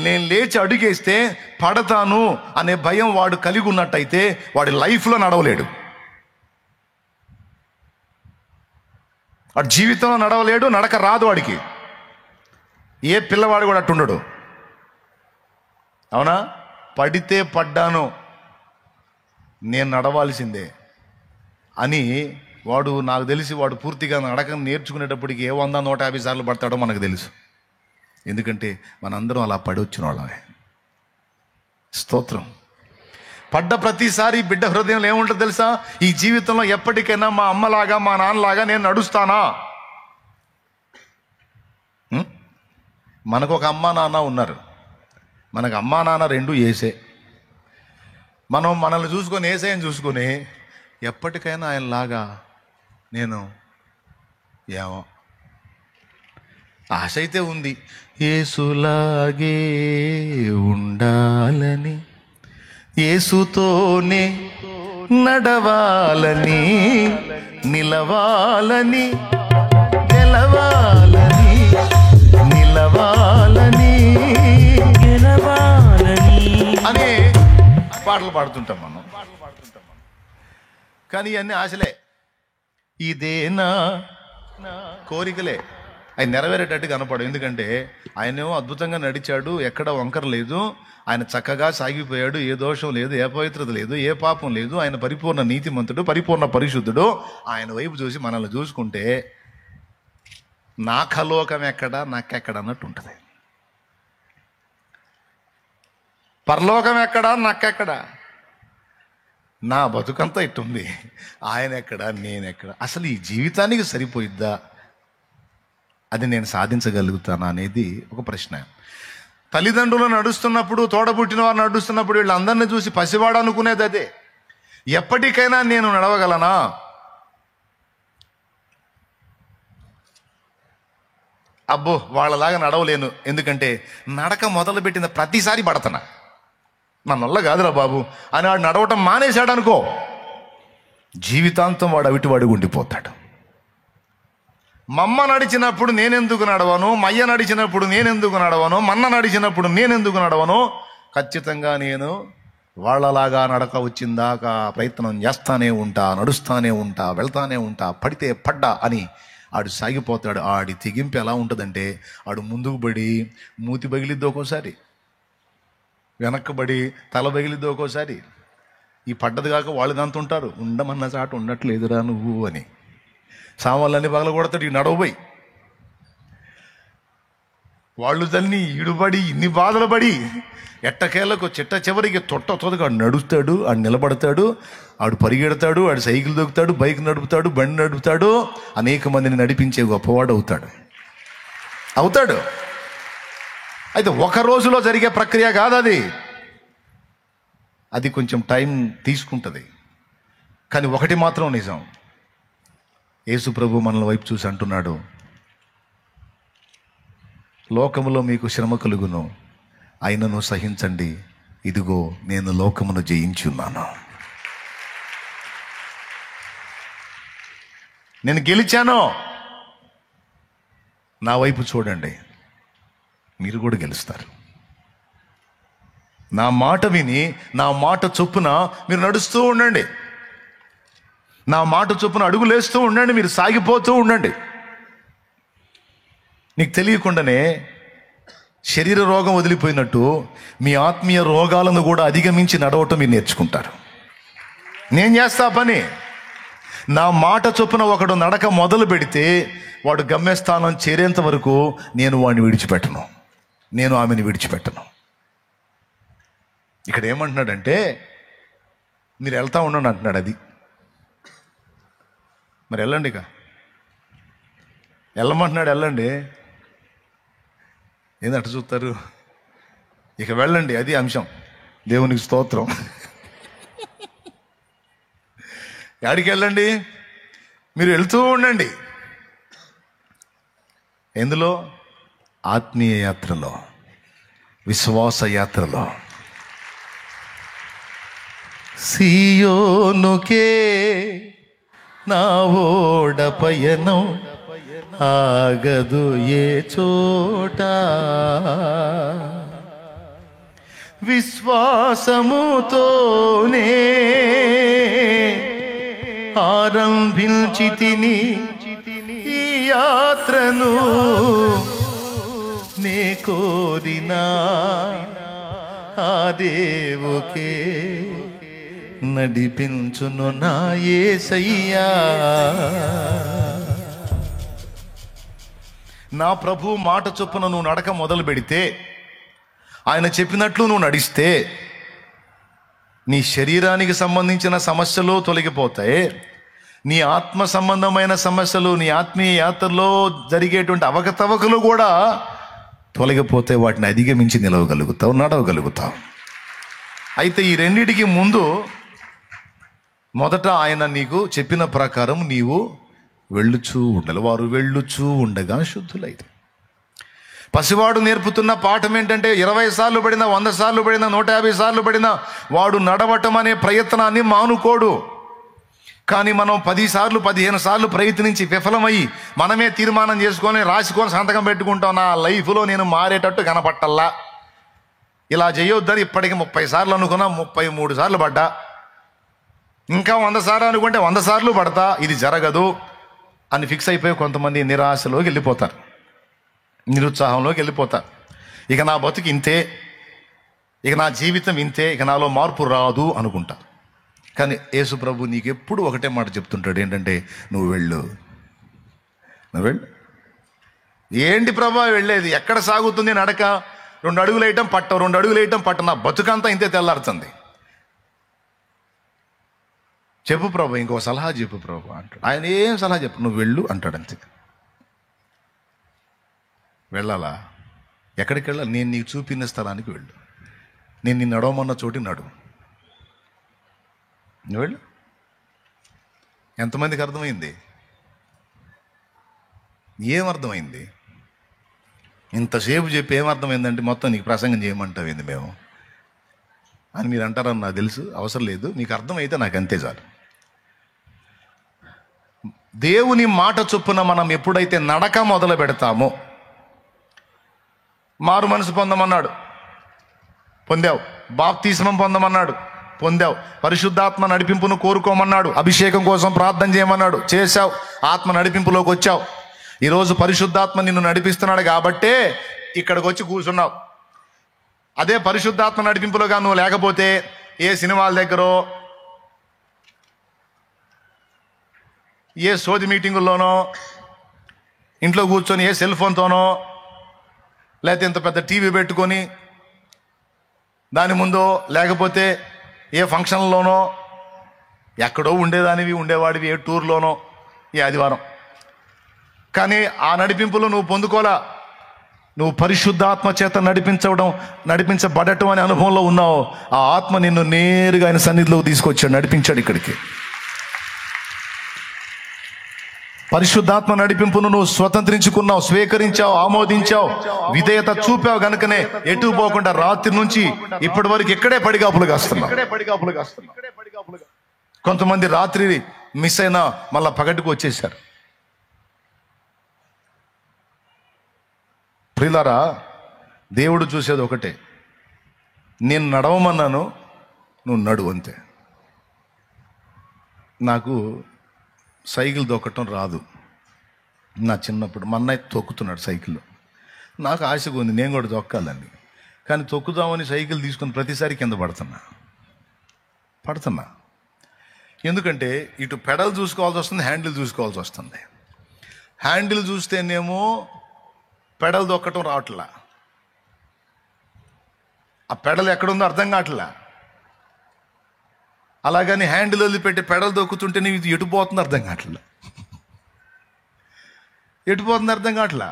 నేను లేచి అడుగేస్తే పడతాను అనే భయం వాడు కలిగి ఉన్నట్టయితే వాడి లైఫ్లో నడవలేడు, వాడి జీవితంలో నడవలేడు, నడక రాదు వాడికి. ఏ పిల్లవాడు కూడా అట్టుండడు. అవునా? పడితే పడ్డాను, నేను నడవాల్సిందే అని వాడు, నాకు తెలిసి వాడు పూర్తిగా నడక నేర్చుకునేటప్పటికి ఏ 100-150 సార్లు పడతాడో మనకు తెలుసు. ఎందుకంటే మనందరం అలా పడి వచ్చిన వాళ్ళమే. స్తోత్రం. పడ్డ ప్రతిసారి బిడ్డ హృదయంలో ఏముంటుంది తెలుసా? ఈ జీవితంలో ఎప్పటికైనా మా అమ్మలాగా మా నాన్నలాగా నేను నడుస్తానా? మనకు ఒక అమ్మా నాన్న ఉన్నారు. మనకు అమ్మా నాన్న 2 ఏసే. మనం మనల్ని చూసుకొని యేసయ్యని చూసుకొని ఎప్పటికైనా ఆయనలాగా నేను ఏమో ఆశ అయితే ఉంది, యేసులాగే ఉండాలని, యేసుతోనే నడవాలని, నిలవాలని, గెలవాలని, నిలవాలని, గెలవాలని అని పాటలు పాడుతుంటాం మనం. కానీ ఇవన్నీ ఆశలే, ఇదేనా కోరికలే. ఆయన నెరవేరేటట్టు కనపడు. ఎందుకంటే ఆయనేమో అద్భుతంగా నడిచాడు, ఎక్కడ వంకర లేదు, ఆయన చక్కగా సాగిపోయాడు, ఏ దోషం లేదు, ఏ పవిత్రత లేదు, ఏ పాపం లేదు, ఆయన పరిపూర్ణ నీతిమంతుడు, పరిపూర్ణ పరిశుద్ధుడు. ఆయన వైపు చూసి మనల్ని చూసుకుంటే నాకలోకం ఎక్కడ నాకెక్కడ అన్నట్టు ఉంటుంది. పరలోకం ఎక్కడా నాకెక్కడ, నా బతుకంతా ఇట్టుంది, ఆయన ఎక్కడ నేనెక్కడ, అసలు ఈ జీవితానికి సరిపోయిద్దా, అది నేను సాధించగలుగుతానా అనేది ఒక ప్రశ్న. తల్లిదండ్రులు నడుస్తున్నప్పుడు, తోడబుట్టిన వారు నడుస్తున్నప్పుడు వీళ్ళందరినీ చూసి పసివాడు అనుకునేది అదే, ఎప్పటికైనా నేను నడవగలనా? అబ్బో వాళ్ళలాగా నడవలేను, ఎందుకంటే నడక మొదలుపెట్టిన ప్రతిసారి పడతనా, నా వల్ల కాదురా బాబు అని వాడు నడవటం మానేశాడు అనుకో, జీవితాంతం వాడు అవిటివాడు ఉండిపోతాడు. మమ్మ నడిచినప్పుడు నేనెందుకు నడవను, మయ్య నడిచినప్పుడు నేనెందుకు నడవను, మన్న నడిచినప్పుడు నేనెందుకు నడవను, ఖచ్చితంగా నేను వాళ్ళలాగా నడక వచ్చిందాకా ప్రయత్నం చేస్తానే ఉంటా, నడుస్తానే ఉంటా, వెళ్తానే ఉంటా, పడితే పడ్డా అని ఆడు సాగిపోతాడు. ఆడి తెగింపు ఎలా ఉంటుందంటే, ఆడు ముందుకు పడి మూతి పగిలిద్ది ఒక్కోసారి, వెనక్కబడి తల పగిలిద్ది ఒక్కోసారి, ఈ పడ్డది కాక వాళ్ళు దంతుంటారు, ఉండమన్న చాటు ఉండట్లేదురా నువ్వు అని సామాన్లన్నీ పగల కొడతాడు ఈ నడవబోయి. వాళ్ళు తల్లి ఈడుపడి ఇన్ని బాధలు పడి ఎట్టకేళ్ళకు చిట్ట చివరికి తొట్టగా నడుస్తాడు, ఆడు నిలబడతాడు, ఆడు పరిగెడతాడు, ఆడు సైకిల్ దొక్కుతాడు, బైక్ నడుపుతాడు, బండి నడుపుతాడు, అనేక మందిని నడిపించే గొప్పవాడు అవుతాడు. అయితే ఒక రోజులో జరిగే ప్రక్రియ కాదు అది, అది కొంచెం టైం తీసుకుంటుంది. కానీ ఒకటి మాత్రం నిజం, యేసు ప్రభు మనల వైపు చూసి అంటున్నాడు, లోకములో మీకు శ్రమ కలుగును, అయినను సహించండి, ఇదిగో నేను లోకమును జయించి ఉన్నాను, నేను గెలిచాను, నా వైపు చూడండి, మీరు కూడా గెలుస్తారు. నా మాట విని నా మాట చొప్పున మీరు నడుస్తూ ఉండండి, నా మాట చొప్పున అడుగులేస్తూ ఉండండి, మీరు సాగిపోతూ ఉండండి. నీకు తెలియకుండానే శరీర రోగం వదిలిపోయినట్టు మీ ఆత్మీయ రోగాలను కూడా అధిగమించి నడవటం మీరు నేర్చుకుంటారు. నేను చేస్తా పని, నా మాట చొప్పున ఒకడు నడక మొదలు పెడితే వాడు గమ్యస్థానం చేరేంత వరకు నేను వాడిని విడిచిపెట్టను, నేను ఆమెను విడిచిపెట్టను. ఇక్కడ ఏమంటున్నాడంటే, మీరు వెళ్తా ఉండండి అంటున్నాడు. అది మరి వెళ్ళండి, ఇక వెళ్ళమంటున్నాడు, వెళ్ళండి. ఏందట చూస్తారు, ఇక వెళ్ళండి, అది అంశం. దేవునికి స్తోత్రం. యాడికి వెళ్ళండి, మీరు వెళ్తూ ఉండండి. ఎందులో? ఆత్మీయ యాత్రలో, విశ్వాస యాత్రలో. సియోనుకే నా ఓడ పయనం ఆగదు ఏ చోట, విశ్వాసముతోనే ఆరంభించితిని ఈ యాత్రను, నే కోరినా ఆ దేవుకే నడిపించును నా యేసయ్యా. నా ప్రభు మాట చొప్పున నువ్వు నడక మొదలు పెడితే, ఆయన చెప్పినట్లు నువ్వు నడిస్తే, నీ శరీరానికి సంబంధించిన సమస్యలు తొలగిపోతాయి, నీ ఆత్మ సంబంధమైన సమస్యలు, నీ ఆత్మీయ యాత్రలో జరిగేటువంటి అవకతవకలు కూడా తొలగిపోతే వాటిని అధిగమించి నిలవగలుగుతావు, నడవగలుగుతావు. అయితే ఈ రెండిటికి ముందు మొదట ఆయన నీకు చెప్పిన ప్రకారం నీవు వెళ్ళుచూ ఉండాలి. వారు వెళ్ళుచూ ఉండగా శుద్ధులైతే. పసివాడు నేర్పుతున్న పాఠం ఏంటంటే 20 సార్లు పడినా, 100 సార్లు పడినా, 150 సార్లు పడినా వాడు నడవటం అనే ప్రయత్నాన్ని మానుకోడు. కానీ మనం 10 సార్లు 15 సార్లు ప్రయత్నించి విఫలమయ్యి మనమే తీర్మానం చేసుకొని రాసుకొని సంతకం పెట్టుకుంటాం, నా లైఫ్లో నేను మారేటట్టు కనపట్టల్లా, ఇలా చేయొద్దని ఇప్పటికి 30 సార్లు అనుకున్నా 33 సార్లు పడ్డా, ఇంకా 100 సార్లు అనుకుంటే 100 సార్లు పడతా, ఇది జరగదు అని ఫిక్స్ అయిపోయి కొంతమంది నిరాశలోకి వెళ్ళిపోతారు, నిరుత్సాహంలోకి వెళ్ళిపోతారు. ఇక నా బతుకు ఇంతే, ఇక నా జీవితం ఇంతే, ఇక నాలో మార్పు రాదు అనుకుంటారు. కానీ యేసు ప్రభు నీకు ఎప్పుడు ఒకటే మాట చెప్తుంటాడు, ఏంటంటే నువ్వు వెళ్ళు. ఏంటి ప్రభా వెళ్ళేది? ఎక్కడ సాగుతుంది నడక? 2 అడుగులు వేయటం పట్టవు, 2 అడుగులు వేయటం పట్ట, నా బతుకంతా ఇంతే తెల్లారుతుంది. చెప్పు ప్రభు, ఇంకో సలహా చెప్పు ప్రభు అంటాడు. ఆయన ఏం సలహా చెప్పు, నువ్వు వెళ్ళు అంటాడు అంతే. వెళ్ళాలా? ఎక్కడికి వెళ్ళాలి? నేను నీకు చూపిన స్థలానికి వెళ్ళు, నేను నిన్ను నడవమన్న చోటి నడు, నువ్వు వెళ్ళు. ఎంతమందికి అర్థమైంది? ఏమర్థమైంది? ఇంతసేపు చెప్పి ఏమర్థమైందంటే మొత్తం నీకు ప్రసంగం చేయమంటావేంది మేము అని మీరు అంటారని నాకు తెలుసు, అవసరం లేదు, మీకు అర్థమైతే నాకు అంతే చాలు. దేవుని మాట చొప్పున మనం ఎప్పుడైతే నడక మొదలు పెడతామో, మారు మనసు పొందమన్నాడు, పొందావు. బాప్తిస్మం పొందమన్నాడు, పొందావు. పరిశుద్ధాత్మ నడిపింపును కోరుకోమన్నాడు, అభిషేకం కోసం ప్రార్థన చేయమన్నాడు, చేశావు. ఆత్మ నడిపింపులోకి వచ్చావు. ఈరోజు పరిశుద్ధాత్మ నిన్ను నడిపిస్తున్నాడు కాబట్టే ఇక్కడికి వచ్చి కూర్చున్నావు. అదే పరిశుద్ధాత్మ నడిపింపులోగా నువ్వు లేకపోతే ఏ సినిమాల దగ్గరో, ఏ సోది మీటింగుల్లోనో, ఇంట్లో కూర్చొని ఏ సెల్ ఫోన్తోనో, లేకపోతే ఇంత పెద్ద టీవీ పెట్టుకొని దాని ముందో, లేకపోతే ఏ ఫంక్షన్లోనో, ఎక్కడో ఉండేవాడివి, ఏ టూర్లోనో, ఏ ఆదివారం. కానీ ఆ నడిపింపులో నువ్వు పొందుకోలా. నువ్వు పరిశుద్ధాత్మ చేత నడిపించబడటం అనే అనుభవంలో ఉన్నావు. ఆ ఆత్మ నిన్ను నేరుగా ఆయన సన్నిధిలోకి తీసుకొచ్చాడు, నడిపించాడు ఇక్కడికి. పరిశుద్ధాత్మ నడిపింపును నువ్వు స్వతంత్రించుకున్నావు, స్వీకరించావు, ఆమోదించావు, విధేయత చూపావు. గనుకనే ఎటు పోకుండా రాత్రి నుంచి ఇప్పటి వరకు ఇక్కడే పడిగాపులు కాస్తున్నావు. కొంతమంది రాత్రి మిస్ అయినా మళ్ళా పగటికి వచ్చేసారు. ప్రియులారా, దేవుడు చూసేది ఒకటే, నేను నడవమన్నాను, నువ్వు నడువు అంతే. నాకు సైకిల్ తొక్కటం రాదు. నా చిన్నప్పుడు మా అన్నయ్య తొక్కుతున్నాడు సైకిల్లో. నాకు ఆశగా ఉంది నేను కూడా తొక్కాలని. కానీ తొక్కుదామని సైకిల్ తీసుకుని ప్రతిసారి కింద పడుతున్నా. ఎందుకంటే ఇటు పెడల్ చూసుకోవాల్సి వస్తుంది, హ్యాండిల్ చూసుకోవాల్సి వస్తుంది. హ్యాండిల్ చూస్తేనేమో పెడల్ తొక్కటం రావట్లా, ఆ పెడల్ ఎక్కడుందో అర్థం కావట్లా. అలాగని హ్యాండిల్ వదిలిపెట్టి పెడల్ దొక్కుతుంటే ఇది ఎటుపోతుంది అర్థం కావట్లా.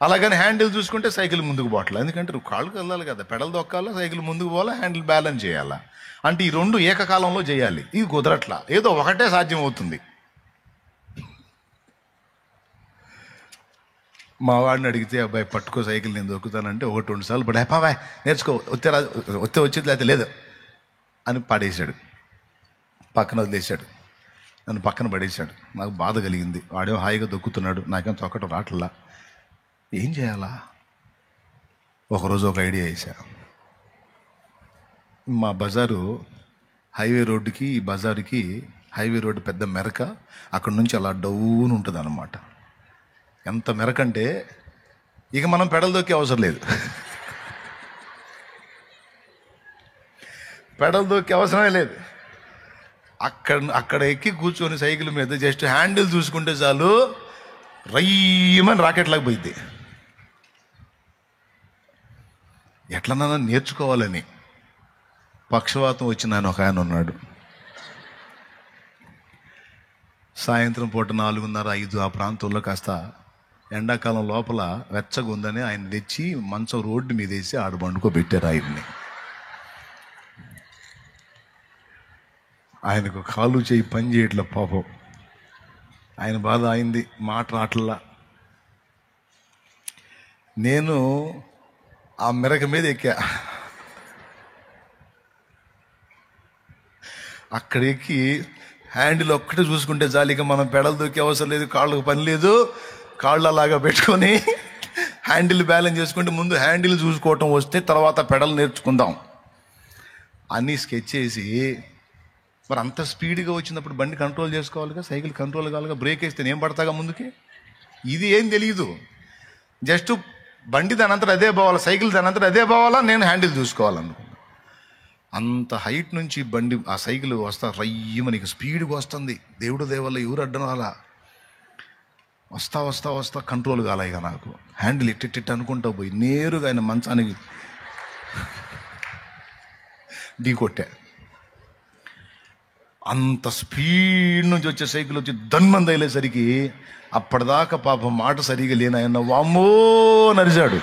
అలాగని హ్యాండిల్ చూసుకుంటే సైకిల్ ముందుకు పోవట్లా. ఎందుకంటే నువ్వు కాళ్ళకి వెళ్ళాలి కదా, పెడల్ దొక్కాలా, సైకిల్ ముందుకు పోవాలా, హ్యాండిల్ బ్యాలెన్స్ చేయాలా. అంటే ఈ 2 ఏకకాలంలో చేయాలి. ఇది కుదరట్లా, ఏదో ఒకటే సాధ్యం అవుతుంది. మా వాడిని అడిగితే, అబ్బాయి పట్టుకో సైకిల్ నేను దొక్కుతానంటే 1-2 సార్లు పడి, బాబాయ్ నేర్చుకో, వచ్చేది లేకపోతే లేదు అని పడేశాడు, పక్కన వదిలేశాడు, నన్ను పక్కన పడేశాడు. నాకు బాధ కలిగింది. వాడేమో హాయిగా దొక్కుతున్నాడు, నాకేం తొక్కటం రావట్లా, ఏం చేయాలా? ఒకరోజు ఒక ఐడియా వేసా. మా బజారు హైవే రోడ్డుకి, ఈ బజారుకి హైవే రోడ్డు పెద్ద మెరక, అక్కడ నుంచి అలా డౌన్ ఉంటుంది అన్నమాట. ఎంత మెరకంటే ఇక మనం పెడల్ దొక్కే అవసరం లేదు, పెడల్ దొక్కే అవసరమే లేదు. అక్కడ ఎక్కి కూర్చొని సైకిల్ మీద జస్ట్ హ్యాండిల్ చూసుకుంటే చాలు, రయ్యమని రాకెట్లాగా పోయింది. ఎట్లన్నా నేర్చుకోవాలని పక్షవాతం వచ్చిన ఒక ఆయన ఉన్నాడు. సాయంత్రం పూట 4:30-5 ఆ ప్రాంతంలో కాస్త ఎండాకాలం లోపల వెచ్చగా ఉందని ఆయన తెచ్చి మంచం రోడ్డు మీద వేసి ఆడ బండుకోబెట్టారు ఆయన్ని. ఆయనకు కాలు చేయి పని చేయట్ల పాపం. ఆయన బాధ అయింది, మాట రాట్లా. నేను ఆ మెరక మీద ఎక్కా. అక్కడ ఎక్కి హ్యాండిల్ ఒక్కటే చూసుకుంటే జాలిగా మనం పెడలు దొక్కే అవసరం లేదు, కాళ్ళకు పని లేదు. కాళ్ళు అలాగా పెట్టుకొని హ్యాండిల్ బ్యాలెన్స్ చేసుకుంటే ముందు హ్యాండిల్ చూసుకోవటం వస్తే తర్వాత పెడలు నేర్చుకుందాం అని స్కెచ్ చేసి, మరి అంత స్పీడ్గా వచ్చినప్పుడు బండి కంట్రోల్ చేసుకోవాలిగా, సైకిల్ కంట్రోల్ కావాలిగా. బ్రేక్ వేస్తే నేను పడతాగా ముందుకి. ఇది ఏం తెలియదు, జస్ట్ బండి దానంతా అదే పోవాలా, సైకిల్ దానంతా అదే పోవాలా, నేను హ్యాండిల్ చూసుకోవాలనుకున్నా. అంత హైట్ నుంచి బండి ఆ సైకిల్ వస్తా రయ్యమనికి స్పీడ్గా వస్తుంది. దేవుడు దేవల్ల ఎవరు అడ్డం రాలా. వస్తా వస్తా వస్తా కంట్రోల్ కాలే. ఇక నాకు హ్యాండిల్ ఇట్టిట్టిట్ అనుకుంటా పోయి నేరుగా ఆయన మంచానికి ఢీ కొట్టా. అంత స్పీడ్ నుంచి వచ్చే సైకిల్ వచ్చి దన్మంది అయ్యేసరికి అప్పటిదాకా పాపం మాట సరిగా లేని ఆయన వామ్మో నరిచాడు.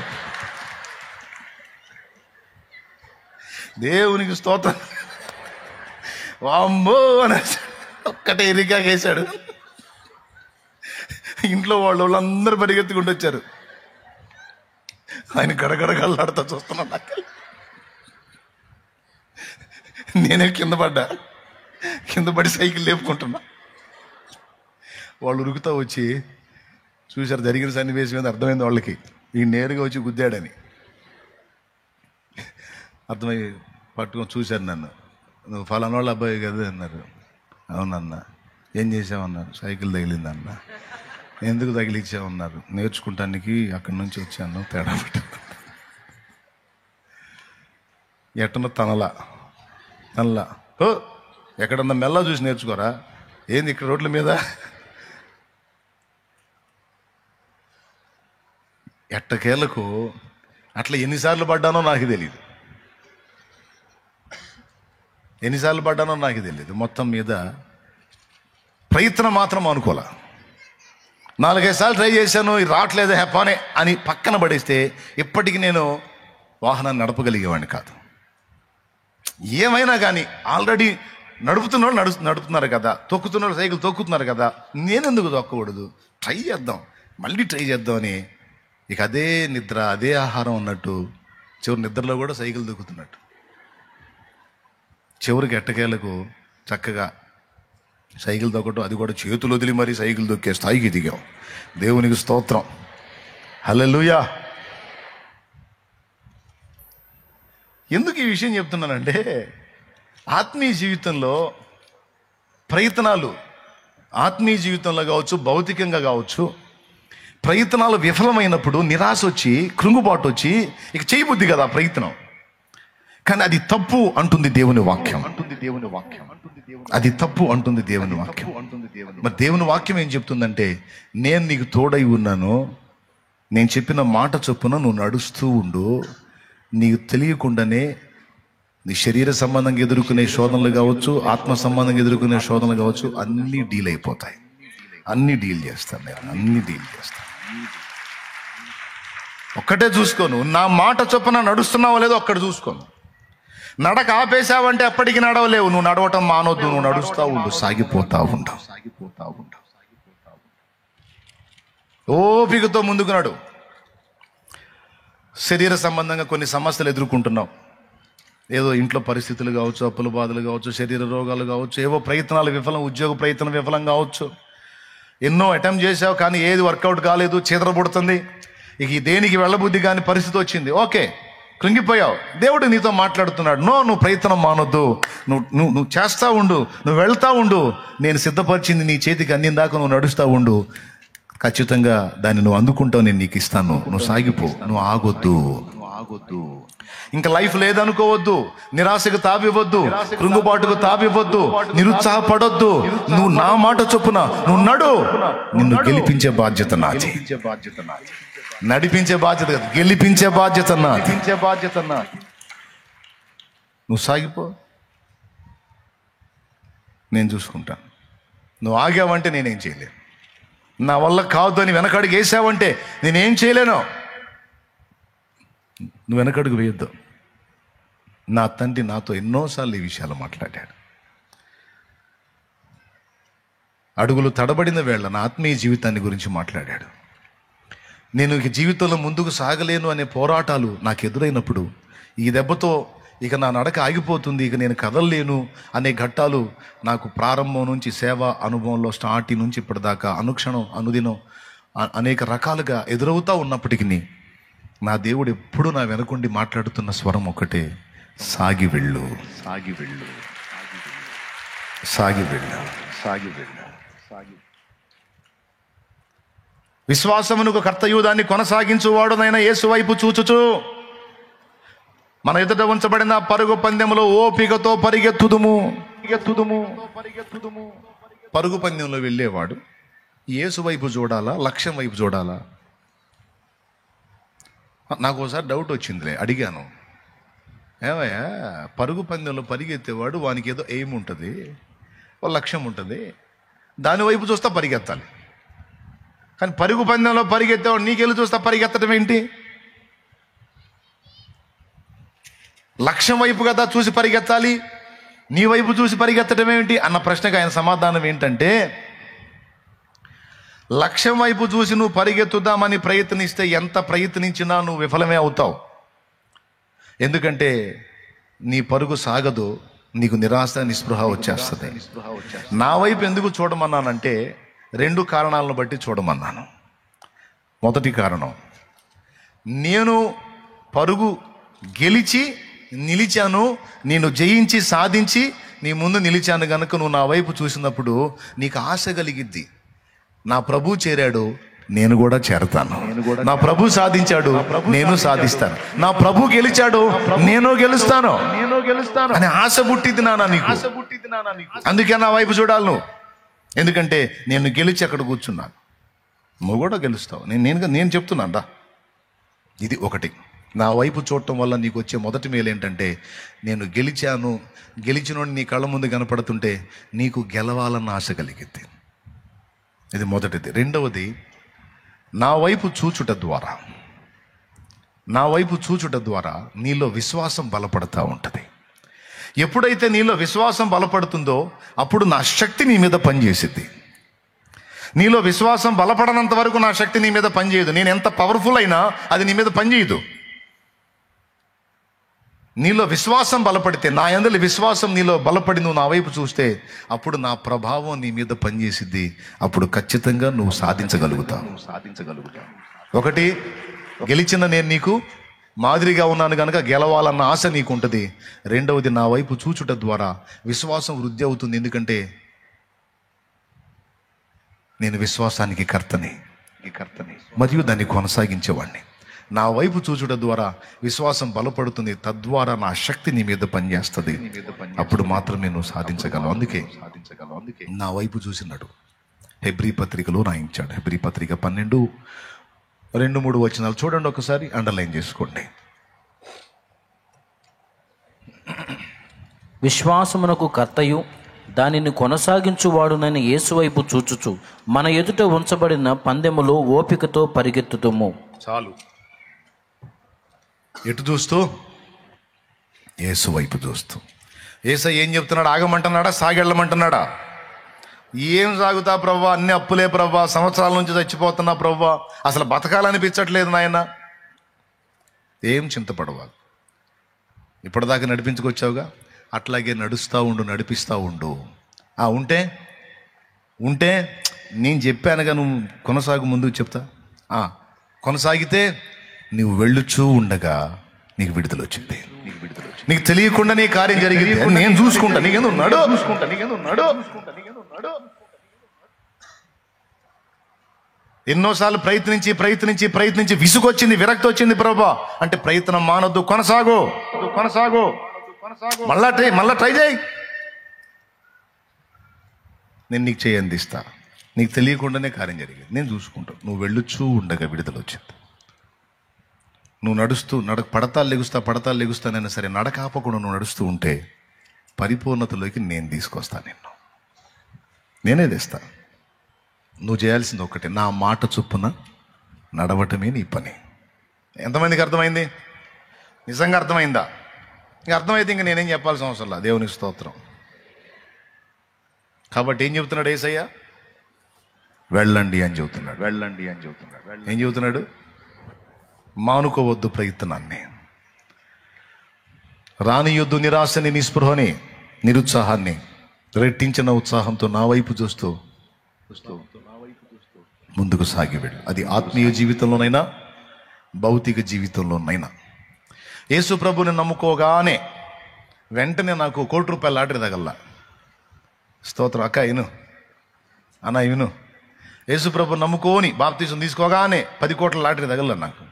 దేవునికి స్తోత్రం. వామ్మో అని ఒక్కటే ఇరికాకేశాడు. ఇంట్లో వాళ్ళందరూ పరిగెత్తుకుంటూ వచ్చారు. ఆయన గడగడగల్లాడుతా చూస్తున్నా. నేనే కింద పడ్డా. కింద పడి సైకిల్ లేపుకుంటున్నా. వాళ్ళు ఉరుకుతా వచ్చి చూశారు జరిగిన సన్నివేశం మీద. అర్థమైంది వాళ్ళకి, ఈ నేరుగా వచ్చి గుద్దాడని. అర్థమై పట్టుకొని చూశారు నన్ను. నువ్వు ఫలానా వాళ్ళ అబ్బాయి కదా అన్నారు. అవునన్నా. ఏం చేసామన్నారు. సైకిల్ తగిలిందన్న. ఎందుకు తగిలిచ్చామన్నారు. నేర్చుకుంటానికి అక్కడి నుంచి వచ్చాను, తేడా ఎట్టనో తనలా ఓ ఎక్కడన్నా మెల్ల చూసి నేర్చుకోరా. ఏంది ఇక్కడ రోడ్ల మీద ఎట్టకేళ్లకు అట్లా ఎన్నిసార్లు పడ్డానో నాకు తెలియదు. మొత్తం మీద ప్రయత్నం మాత్రం అనుకోలే. 4-5 సార్లు ట్రై చేశాను, ఇది రావట్లేదు హ్యాపానే అని పక్కన పడేస్తే ఇప్పటికి నేను వాహనాన్ని నడపగలిగేవాడిని కాదు. ఏమైనా కానీ ఆల్రెడీ నడుపుతున్నోళ్ళు నడుపుతున్నారు కదా, తొక్కుతున్నోళ్ళు సైకిల్ తొక్కుతున్నారు కదా, నేనెందుకు తొక్కకూడదు, మళ్ళీ ట్రై చేద్దాం అని ఇక అదే నిద్ర అదే ఆహారం అన్నట్టు చివరి నిద్రలో కూడా సైకిల్ తొక్కుతున్నట్టు చివరికి ఎట్టకేలకు చక్కగా సైకిల్ తొక్కటం, అది కూడా చేతులు వదిలి మరీ సైకిల్ తొక్కే స్థాయికి దిగాం. దేవునికి స్తోత్రం. హల్లెలూయా. ఎందుకు ఈ విషయం చెప్తున్నానంటే, ఆత్మీయ జీవితంలో ప్రయత్నాలు, ఆత్మీయ జీవితంలో కావచ్చు, భౌతికంగా కావచ్చు, ప్రయత్నాలు విఫలమైనప్పుడు నిరాశ వచ్చి, కృంగుబాటు వచ్చి ఇక చేయబుద్ధి కదా ప్రయత్నం. కానీ అది తప్పు అంటుంది దేవుని వాక్యం. అది తప్పు అంటుంది దేవుని వాక్యం. మరి దేవుని వాక్యం ఏం చెప్తుందంటే, నేను నీకు తోడై ఉన్నాను, నేను చెప్పిన మాట చొప్పున నువ్వు నడుస్తూ ఉండు. నీకు తెలియకుండానే నీ శరీర సంబంధంగా ఎదుర్కొనే శోధనలు కావచ్చు, ఆత్మ సంబంధంగా ఎదుర్కొనే శోధనలు కావచ్చు, అన్నీ డీల్ అయిపోతాయి. అన్నీ డీల్ చేస్తాను నేను, అన్నీ డీల్ చేస్తాను. ఒక్కటే చూసుకోను, నా మాట చొప్పున నడుస్తున్నావో లేదో ఒక్కటి చూసుకోను. నడక ఆపేశావంటే అప్పటికి నడవలేవు. నువ్వు నడవటం మానవద్దు, నువ్వు నడుస్తూ ఉండు, సాగిపోతా ఉంటావు. ఓపికతో ముందుకు నడు. శరీర సంబంధంగా కొన్ని సమస్యలు ఎదుర్కొంటున్నావు. ఏదో ఇంట్లో పరిస్థితులు కావచ్చు, అప్పుల బాధలు కావచ్చు, శరీర రోగాలు కావచ్చు, ఏవో ప్రయత్నాలు విఫలం, ఉద్యోగ ప్రయత్నం విఫలం కావచ్చు. ఎన్నో అటెంప్ట్ చేసావు కానీ ఏది వర్కౌట్ కాలేదు, చీదరబుడుతుంది. ఇక దేనికి వెళ్ళబుద్ధి కాని పరిస్థితి వచ్చింది. ఓకే, కృంగిపోయావు. దేవుడు నీతో మాట్లాడుతున్నాడు. నువ్వు ప్రయత్నం మానొద్దు, నువ్వు చేస్తా ఉండు, నువ్వు వెళ్తా ఉండు. నేను సిద్ధపరిచింది నీ చేతికి అందిన దాకా నువ్వు నడుస్తూ ఉండు. ఖచ్చితంగా దాన్ని నువ్వు అందుకుంటావు, నేను నీకు ఇస్తాను. నువ్వు సాగిపో, నువ్వు ఆగొద్దు. ఇంకా లైఫ్ లేదనుకోవద్దు, నిరాశకు తావివ్వద్దు, కృంగుబాటుకు తావివ్వద్దు, నిరుత్సాహపడొద్దు. నువ్వు నా మాట చొప్పున నువ్వు నడు. నిన్ను గెలిపించే బాధ్యత నాది. నడిపించే బాధ్యత కాదు, గెలిపించే బాధ్యత నాది. నువ్వు సాగిపో, నేను చూసుకుంటాను. నువ్వు ఆగావంటే నేనేం చేయలేను. నా వల్ల కాదు అని వెనకడుగు వేసావంటే నేనేం చేయలేను. నువ్వు వెనకడుగు వేయొద్దు. నా తండ్రి నాతో ఎన్నోసార్లు ఈ విషయాలు మాట్లాడాడు. అడుగులు తడబడిన వేళ నా ఆత్మీయ జీవితాన్ని గురించి మాట్లాడాడు. నేను ఇక జీవితంలో ముందుకు సాగలేను అనే పోరాటాలు నాకు ఎదురైనప్పుడు, ఈ దెబ్బతో ఇక నా నడక ఆగిపోతుంది, ఇక నేను కదలలేను అనే ఘట్టాలు నాకు ప్రారంభం నుంచి సేవ అనుభవంలో స్టార్టింగ్ నుంచి ఇప్పటిదాకా అనుక్షణం అనుదినం అనేక రకాలుగా ఎదురవుతూ ఉన్నప్పటికీ నా దేవుడు ఎప్పుడు నా వెనకుండి మాట్లాడుతున్న స్వరం ఒకటే, సాగి వెళ్ళు, సాగి వెళ్ళు, సాగి వెళ్ళు, సాగి వెళ్ళు, సాగి. విశ్వాసమునకు కర్తయు దాన్ని కొనసాగించువాడునైన యేసు వైపు చూచుచు మన ఎదుట ఉంచబడిన పరుగు పందెంలో ఓపికతో పరిగెత్తుదుము. పరుగు పందెంలో వెళ్ళేవాడు యేసు వైపు చూడాలా, లక్ష్యం వైపు చూడాలా? నాకు ఒకసారి డౌట్ వచ్చిందిలే, అడిగాను, ఏమయ్యా పరుగు పందెంలో పరిగెత్తేవాడు వానికి ఏదో ఎయిమ్ ఉంటుంది, ఓ లక్ష్యం ఉంటుంది, దాని వైపు చూస్తా పరిగెత్తాలి. కానీ పరుగు పందెంలో పరిగెత్తేవాడు నీకెళ్ళి చూస్తా పరిగెత్తడం ఏంటి? లక్ష్యం వైపు కదా చూసి పరిగెత్తాలి, నీ వైపు చూసి పరిగెత్తడం ఏమిటి అన్న ప్రశ్నకు ఆయన సమాధానం ఏంటంటే, లక్ష్యం వైపు చూసి నువ్వు పరిగెత్తుదామని ప్రయత్నిస్తే ఎంత ప్రయత్నించినా నువ్వు విఫలమే అవుతావు. ఎందుకంటే నీ పరుగు సాగదు, నీకు నిరాశ నిస్పృహ వచ్చేస్తుంది. నా వైపు ఎందుకు చూడమన్నానంటే 2 కారణాలను బట్టి చూడమన్నాను. మొదటి కారణం, నేను పరుగు గెలిచి నిలిచాను, నేను జయించి సాధించి నీ ముందు నిలిచాను కనుక నువ్వు నా వైపు చూసినప్పుడు నీకు ఆశ కలిగిద్ది. నా ప్రభు చేరాడు, నేను కూడా చేరతాను. నా ప్రభు సాధించాడు, నేను సాధిస్తాను. నా ప్రభు గెలిచాడు, నేను గెలుస్తాను అని ఆశ పుట్టింది నాన్న నీకు. అందుకే నా వైపు చూడాలి నువ్వు. ఎందుకంటే నేను గెలిచి అక్కడ కూర్చున్నాను, నువ్వు కూడా గెలుస్తావు. నేను చెప్తున్నాను రా. ఇది ఒకటి. నా వైపు చూడటం వల్ల నీకు వచ్చే మొదటి మేలు ఏంటంటే, నేను గెలిచాను, గెలిచినోడు నీ కళ్ళ ముందు కనపడుతుంటే నీకు గెలవాలన్న ఆశ కలిగింది. ఇది మొదటిది. రెండవది, నా వైపు చూచుట ద్వారా నీలో విశ్వాసం బలపడతా ఉంటుంది. ఎప్పుడైతే నీలో విశ్వాసం బలపడుతుందో అప్పుడు నా శక్తి నీ మీద పనిచేసిద్ది. నీలో విశ్వాసం బలపడనంత వరకు నా శక్తి నీ మీద పనిచేయదు. నేను ఎంత పవర్ఫుల్ అయినా అది నీ మీద పనిచేయదు. నీలో విశ్వాసం బలపడితే, నా యందలి విశ్వాసం నీలో బలపడి నువ్వు నా వైపు చూస్తే అప్పుడు నా ప్రభావం నీ మీద పనిచేసిద్ది. అప్పుడు ఖచ్చితంగా నువ్వు సాధించగలుగుతావు. ఒకటి, గెలిచిన నేను నీకు మాదిరిగా ఉన్నాను కనుక గెలవాలన్న ఆశ నీకు ఉంటుంది. రెండవది, నా వైపు చూచుట ద్వారా విశ్వాసం వృద్ధి అవుతుంది. ఎందుకంటే నేను విశ్వాసానికి కర్తని మరియు దాన్ని కొనసాగించేవాడిని. నా వైపు చూచుట ద్వారా విశ్వాసం బలపడుతుంది, తద్వారా నా శక్తి నీ మీద పనిచేస్తుంది. అప్పుడు మాత్రమే నువ్వు సాధించగలవు. అందుకే నా వైపు చూసినాడు. హెబ్రీ పత్రికలో రాయించాడు. హెబ్రీ పత్రిక 12:2-3 వచనాలు చూడండి ఒకసారి, అండర్లైన్ చేసుకోండి. విశ్వాసమునకు కర్తయు దానిని కొనసాగించువాడునైన యేసు వైపు చూచుచు మన ఎదుట ఉంచబడిన పందెములో ఓపికతో పరిగెత్తుతుము. చాలు. ఎటు చూస్తూ? యేసు వైపు చూస్తూ. యేసయ్య ఏం చెప్తున్నాడు? ఆగమంటున్నాడా, సాగెళ్ళమంటున్నాడా? ఏం సాగుతా ప్రవ్వా, అన్ని అప్పులే ప్రవ్వా, సంవత్సరాల నుంచి చచ్చిపోతున్నా ప్రవ్వా, అసలు బతకాలనిపించట్లేదు నాయన. ఏం చింతపడవాలి, ఇప్పటిదాకా నడిపించుకొచ్చావుగా, అట్లాగే నడుస్తూ ఉండు, నడిపిస్తూ ఉండు. ఉంటే నేను చెప్పానుగా, నువ్వు కొనసాగు, ముందుకు చెప్తా. కొనసాగితే నువ్వు వెళ్ళుచూ ఉండగా నీకు విడుదల వచ్చింది. నీకు తెలియకుండా నీ కార్యం జరిగింది. నేను చూసుకుంటా, నీకేందున్నాడు. ఎన్నోసార్లు ప్రయత్నించి విసుగొచ్చింది, విరక్తి వచ్చింది. ప్రభా అంటే ప్రయత్నం మానొద్దు, కొనసాగు. మళ్ళా ట్రై చేయి. నేను నీకు చేయి అందిస్తా. నీకు తెలియకుండానే కార్యం జరిగింది, నేను చూసుకుంటా. నువ్వు వెళ్ళుచూ ఉండగా విడుదల వచ్చింది. నువ్వు పడతాలు లెగుస్తానైనా సరే నడకాపకుండా నువ్వు నడుస్తూ ఉంటే పరిపూర్ణతలోకి నేను తీసుకొస్తాను. నేనే తెస్తా. నువ్వు చేయాల్సింది ఒకటే, నా మాట చొప్పున నడవటమే నీ పని. ఎంతమందికి అర్థమైంది? నిజంగా అర్థమైందా? ఇంకా అర్థమైతే ఇంక నేనేం చెప్పాల్సిన అవసరం లేదు. దేవునికి స్తోత్రం. కాబట్టి ఏం చెప్తున్నాడు యేసయ్య? వెళ్ళండి అని చెబుతున్నాడు. ఏం చెబుతున్నాడు? మానుకోవద్దు ప్రయత్నాన్ని, రానియొద్దు నిరాశని, నిస్పృహని, నిరుత్సాహాన్ని. రెట్టించిన ఉత్సాహంతో నా వైపు చూస్తూ ముందుకు సాగి వెళ్ళు. అది ఆత్మీయ జీవితంలోనైనా భౌతిక జీవితంలోనైనా. యేసు ప్రభుని నమ్ముకోగానే వెంటనే నాకు ₹1,00,00,000 లాటరీ తగల్లా. స్తోత్రం. అక్క విను, అన్న విను. యేసు ప్రభుని నమ్ముకోని బాప్తీసం తీసుకోగానే 10 కోట్ల లాటరీ తగల్లా నాకు.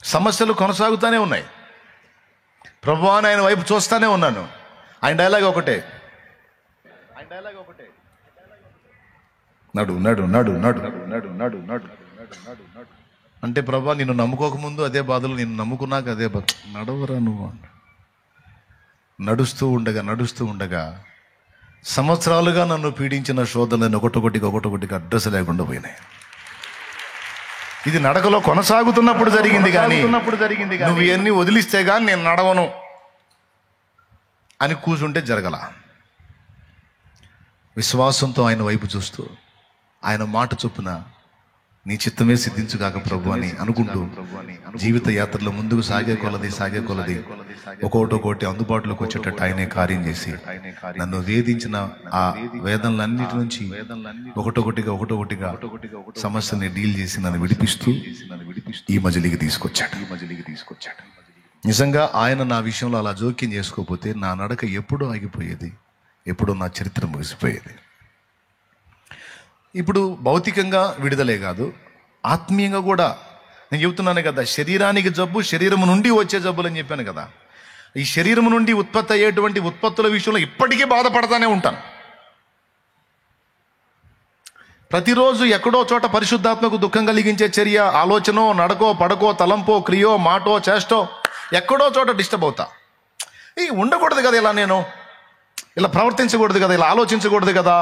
సమస్యలు కొనసాగుతూనే ఉన్నాయి. ప్రభువా అని ఆయన వైపు చూస్తూనే ఉన్నాను. ఆయన డైలాగ్ ఒకటే, నడు నడు నడు నడు నడు నడు నడు అంటే ప్రభువా నిన్ను నమ్ముకోకముందు అదే బాధలు, నిన్ను నమ్ముకున్నాక అదే బాధ. నడవరా నువ్వు. నడుస్తూ ఉండగా సంవత్సరాలుగా నన్ను పీడించిన శోధనలను ఒకటొకటికి అడ్రస్ లేకుండా పోయినాయి. ఇది నడకలో కొనసాగుతున్నప్పుడు జరిగింది కానీ నువ్వు ఇవన్నీ వదిలిస్తే కానీ నేను నడవను అని కూర్చుంటే జరగల. విశ్వాసంతో ఆయన వైపు చూస్తూ ఆయన మాట చొప్పున నీ చిత్తమే సిద్ధించుగాక ప్రభు అని అనుకుంటూ జీవిత యాత్రలో ముందుకు సాగే కొలది ఒక్కోటి అందుబాటులోకి వచ్చేటట్టు ఆయనే కార్యం చేసి నన్ను వేధించిన ఆ వేదనలన్నిటి నుంచి ఒకటొకటిగా సమస్యని డీల్ చేసి నన్ను విడిపిస్తూ ఈ మజిలీకి తీసుకొచ్చాడు. నిజంగా ఆయన నా విషయంలో అలా జోక్యం చేసుకోకపోతే నా నడక ఎప్పుడో ఆగిపోయేది, ఎప్పుడో నా చరిత్ర ముగిసిపోయేది. ఇప్పుడు భౌతికంగా విడుదలే కాదు, ఆత్మీయంగా కూడా నేను చెబుతున్నాను కదా. శరీరానికి జబ్బు, శరీరం నుండి వచ్చే జబ్బులు అని చెప్పాను కదా. ఈ శరీరం నుండి ఉత్పత్తి అయ్యేటువంటి ఉత్పత్తుల విషయంలో ఇప్పటికీ బాధపడతానే ఉంటాను. ప్రతిరోజు ఎక్కడో చోట పరిశుద్ధాత్మకు దుఃఖం కలిగించే చర్య, ఆలోచనో, నడకో, పడకో, తలంపో, క్రియో, మాటో, చేష్టో ఎక్కడో చోట డిస్టర్బ్ అవుతా. ఉండకూడదు కదా, ఇలా నేను ఇలా ప్రవర్తించకూడదు కదా, ఇలా ఆలోచించకూడదు కదా,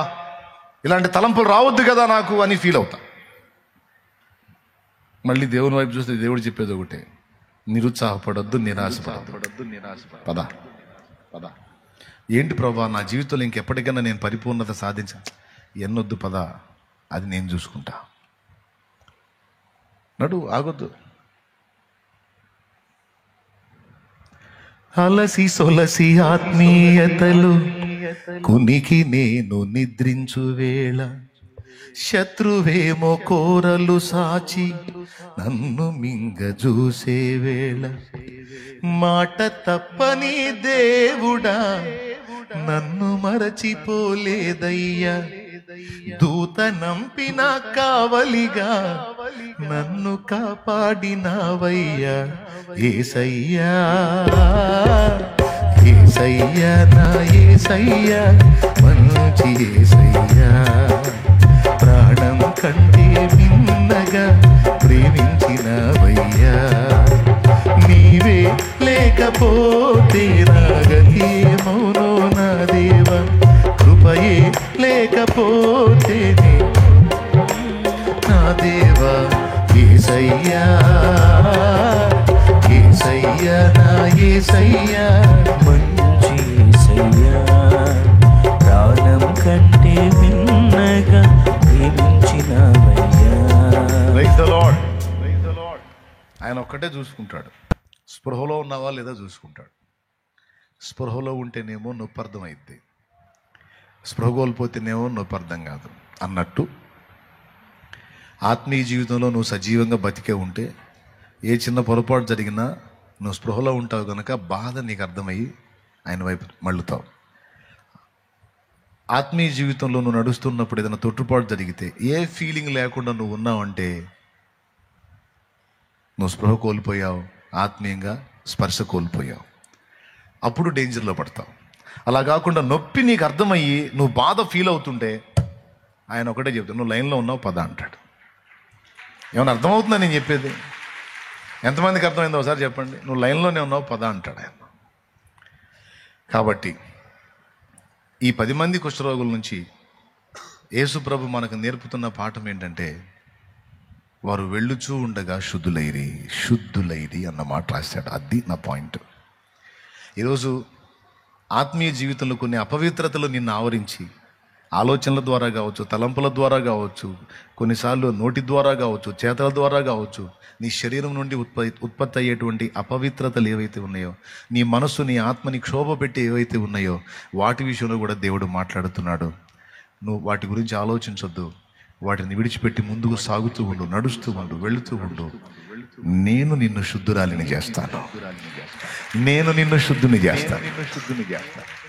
ఇలాంటి తలంపులు రావద్దు కదా నాకు అని ఫీల్ అవుతా. మళ్ళీ దేవుని వైపు చూస్తే దేవుడు చెప్పేది ఒకటే, నిరుత్సాహపడొద్దు, నిరాశపడొద్దు. పద. ఏంటి ప్రభా, నా జీవితంలో ఇంకెప్పటికైనా నేను పరిపూర్ణత ఎన్నొద్దు పద, అది నేను చూసుకుంటా. నడు, ఆగొద్దు. అలసి సొలసి ఆత్మీయతలు కునికి నేను నిద్రించు వేళ, శత్రువేమో కోరలు సాచి నన్ను మింగ చూసే వేళ, మాట తప్పని దేవుడా నన్ను మరచిపోలేదయ్యా, దూత నంపిన కావలిగా నన్ను కాపాడినావయ్యా. యేసయ్యా యేసయ్యా నా యేసయ్యా, మంచి యేసయ్యా, ప్రాణం కంటే మిన్నగా ప్రేమించినవయ్యా. నీవే లేకపోతే నా గతి ఏమౌనో నా దేవా, కృపయే లేకపోతే నా దేవా. యేసయ్యా యేసయ్యా నా యేసయ్యా, మంచి యేసయ్యా, ప్రాణం కంటే మిన్నగా ప్రేమించినవయ్యా. Praise the lord. ఆయన ఒక్కటే చూసుకుంటాడు. స్పృహలో ఉన్నావా లేదా చూసుకుంటాడు. స్పృహలో ఉంటేనేమో నొప్పి అర్థమైద్ది, స్పృహ కోల్పోతేనేమో నొప్పి అర్థం కాదు అన్నట్టు ఆత్మీయ జీవితంలో నువ్వు సజీవంగా బతికే ఉంటే ఏ చిన్న పొరపాటు జరిగినా నువ్వు స్పృహలో ఉంటావు కనుక బాధ నీకు అర్థమయ్యి ఆయన వైపు మళ్ళుతావు. ఆత్మీయ జీవితంలో నువ్వు నడుస్తున్నప్పుడు ఏదైనా తొట్టుపాటు జరిగితే ఏ ఫీలింగ్ లేకుండా నువ్వు ఉన్నావంటే నువ్వు స్పృహ కోల్పోయావు, ఆత్మీయంగా స్పర్శ కోల్పోయావు, అప్పుడు డేంజర్లో పడతావు. అలా కాకుండా నొప్పి నీకు అర్థమయ్యి నువ్వు బాధ ఫీల్ అవుతుంటే ఆయన ఒకటే చెప్తాడు, నువ్వు లైన్లో ఉన్నావు పద అంటాడు. ఏమైనా అర్థమవుతుందా నేను చెప్పేది? ఎంతమందికి అర్థమైందో ఒకసారి చెప్పండి. నువ్వు లైన్లోనే ఉన్నావు పద అంటాడు ఆయన. కాబట్టి ఈ 10 మంది కుష్ఠరోగుల నుంచి యేసు ప్రభు మనకు నేర్పుతున్న పాఠం ఏంటంటే, వారు వెళ్ళుచూ ఉండగా శుద్ధులైరి అన్న మాట రాశాడు. అది నా పాయింట్. ఈరోజు ఆత్మీయ జీవితంలో కొన్ని అపవిత్రతలు నిన్ను ఆవరించి, ఆలోచనల ద్వారా కావచ్చు, తలంపుల ద్వారా కావచ్చు, కొన్నిసార్లు నోటి ద్వారా కావచ్చు, చేతల ద్వారా కావచ్చు, నీ శరీరం నుండి ఉత్పత్తి అయ్యేటువంటి అపవిత్రతలు ఏవైతే ఉన్నాయో, నీ మనస్సు నీ ఆత్మని క్షోభ పెట్టి ఏవైతే ఉన్నాయో, వాటి విషయంలో కూడా దేవుడు మాట్లాడుతున్నాడు. నువ్వు వాటి గురించి ఆలోచించొద్దు. వాటిని విడిచిపెట్టి ముందుకు సాగుతూ ఉండు, నడుస్తూ ఉండు, వెళుతూ ఉండు. నేను నిన్ను శుద్ధురాలిని చేస్తాను. నేను నిన్ను శుద్ధుని చేస్తాను.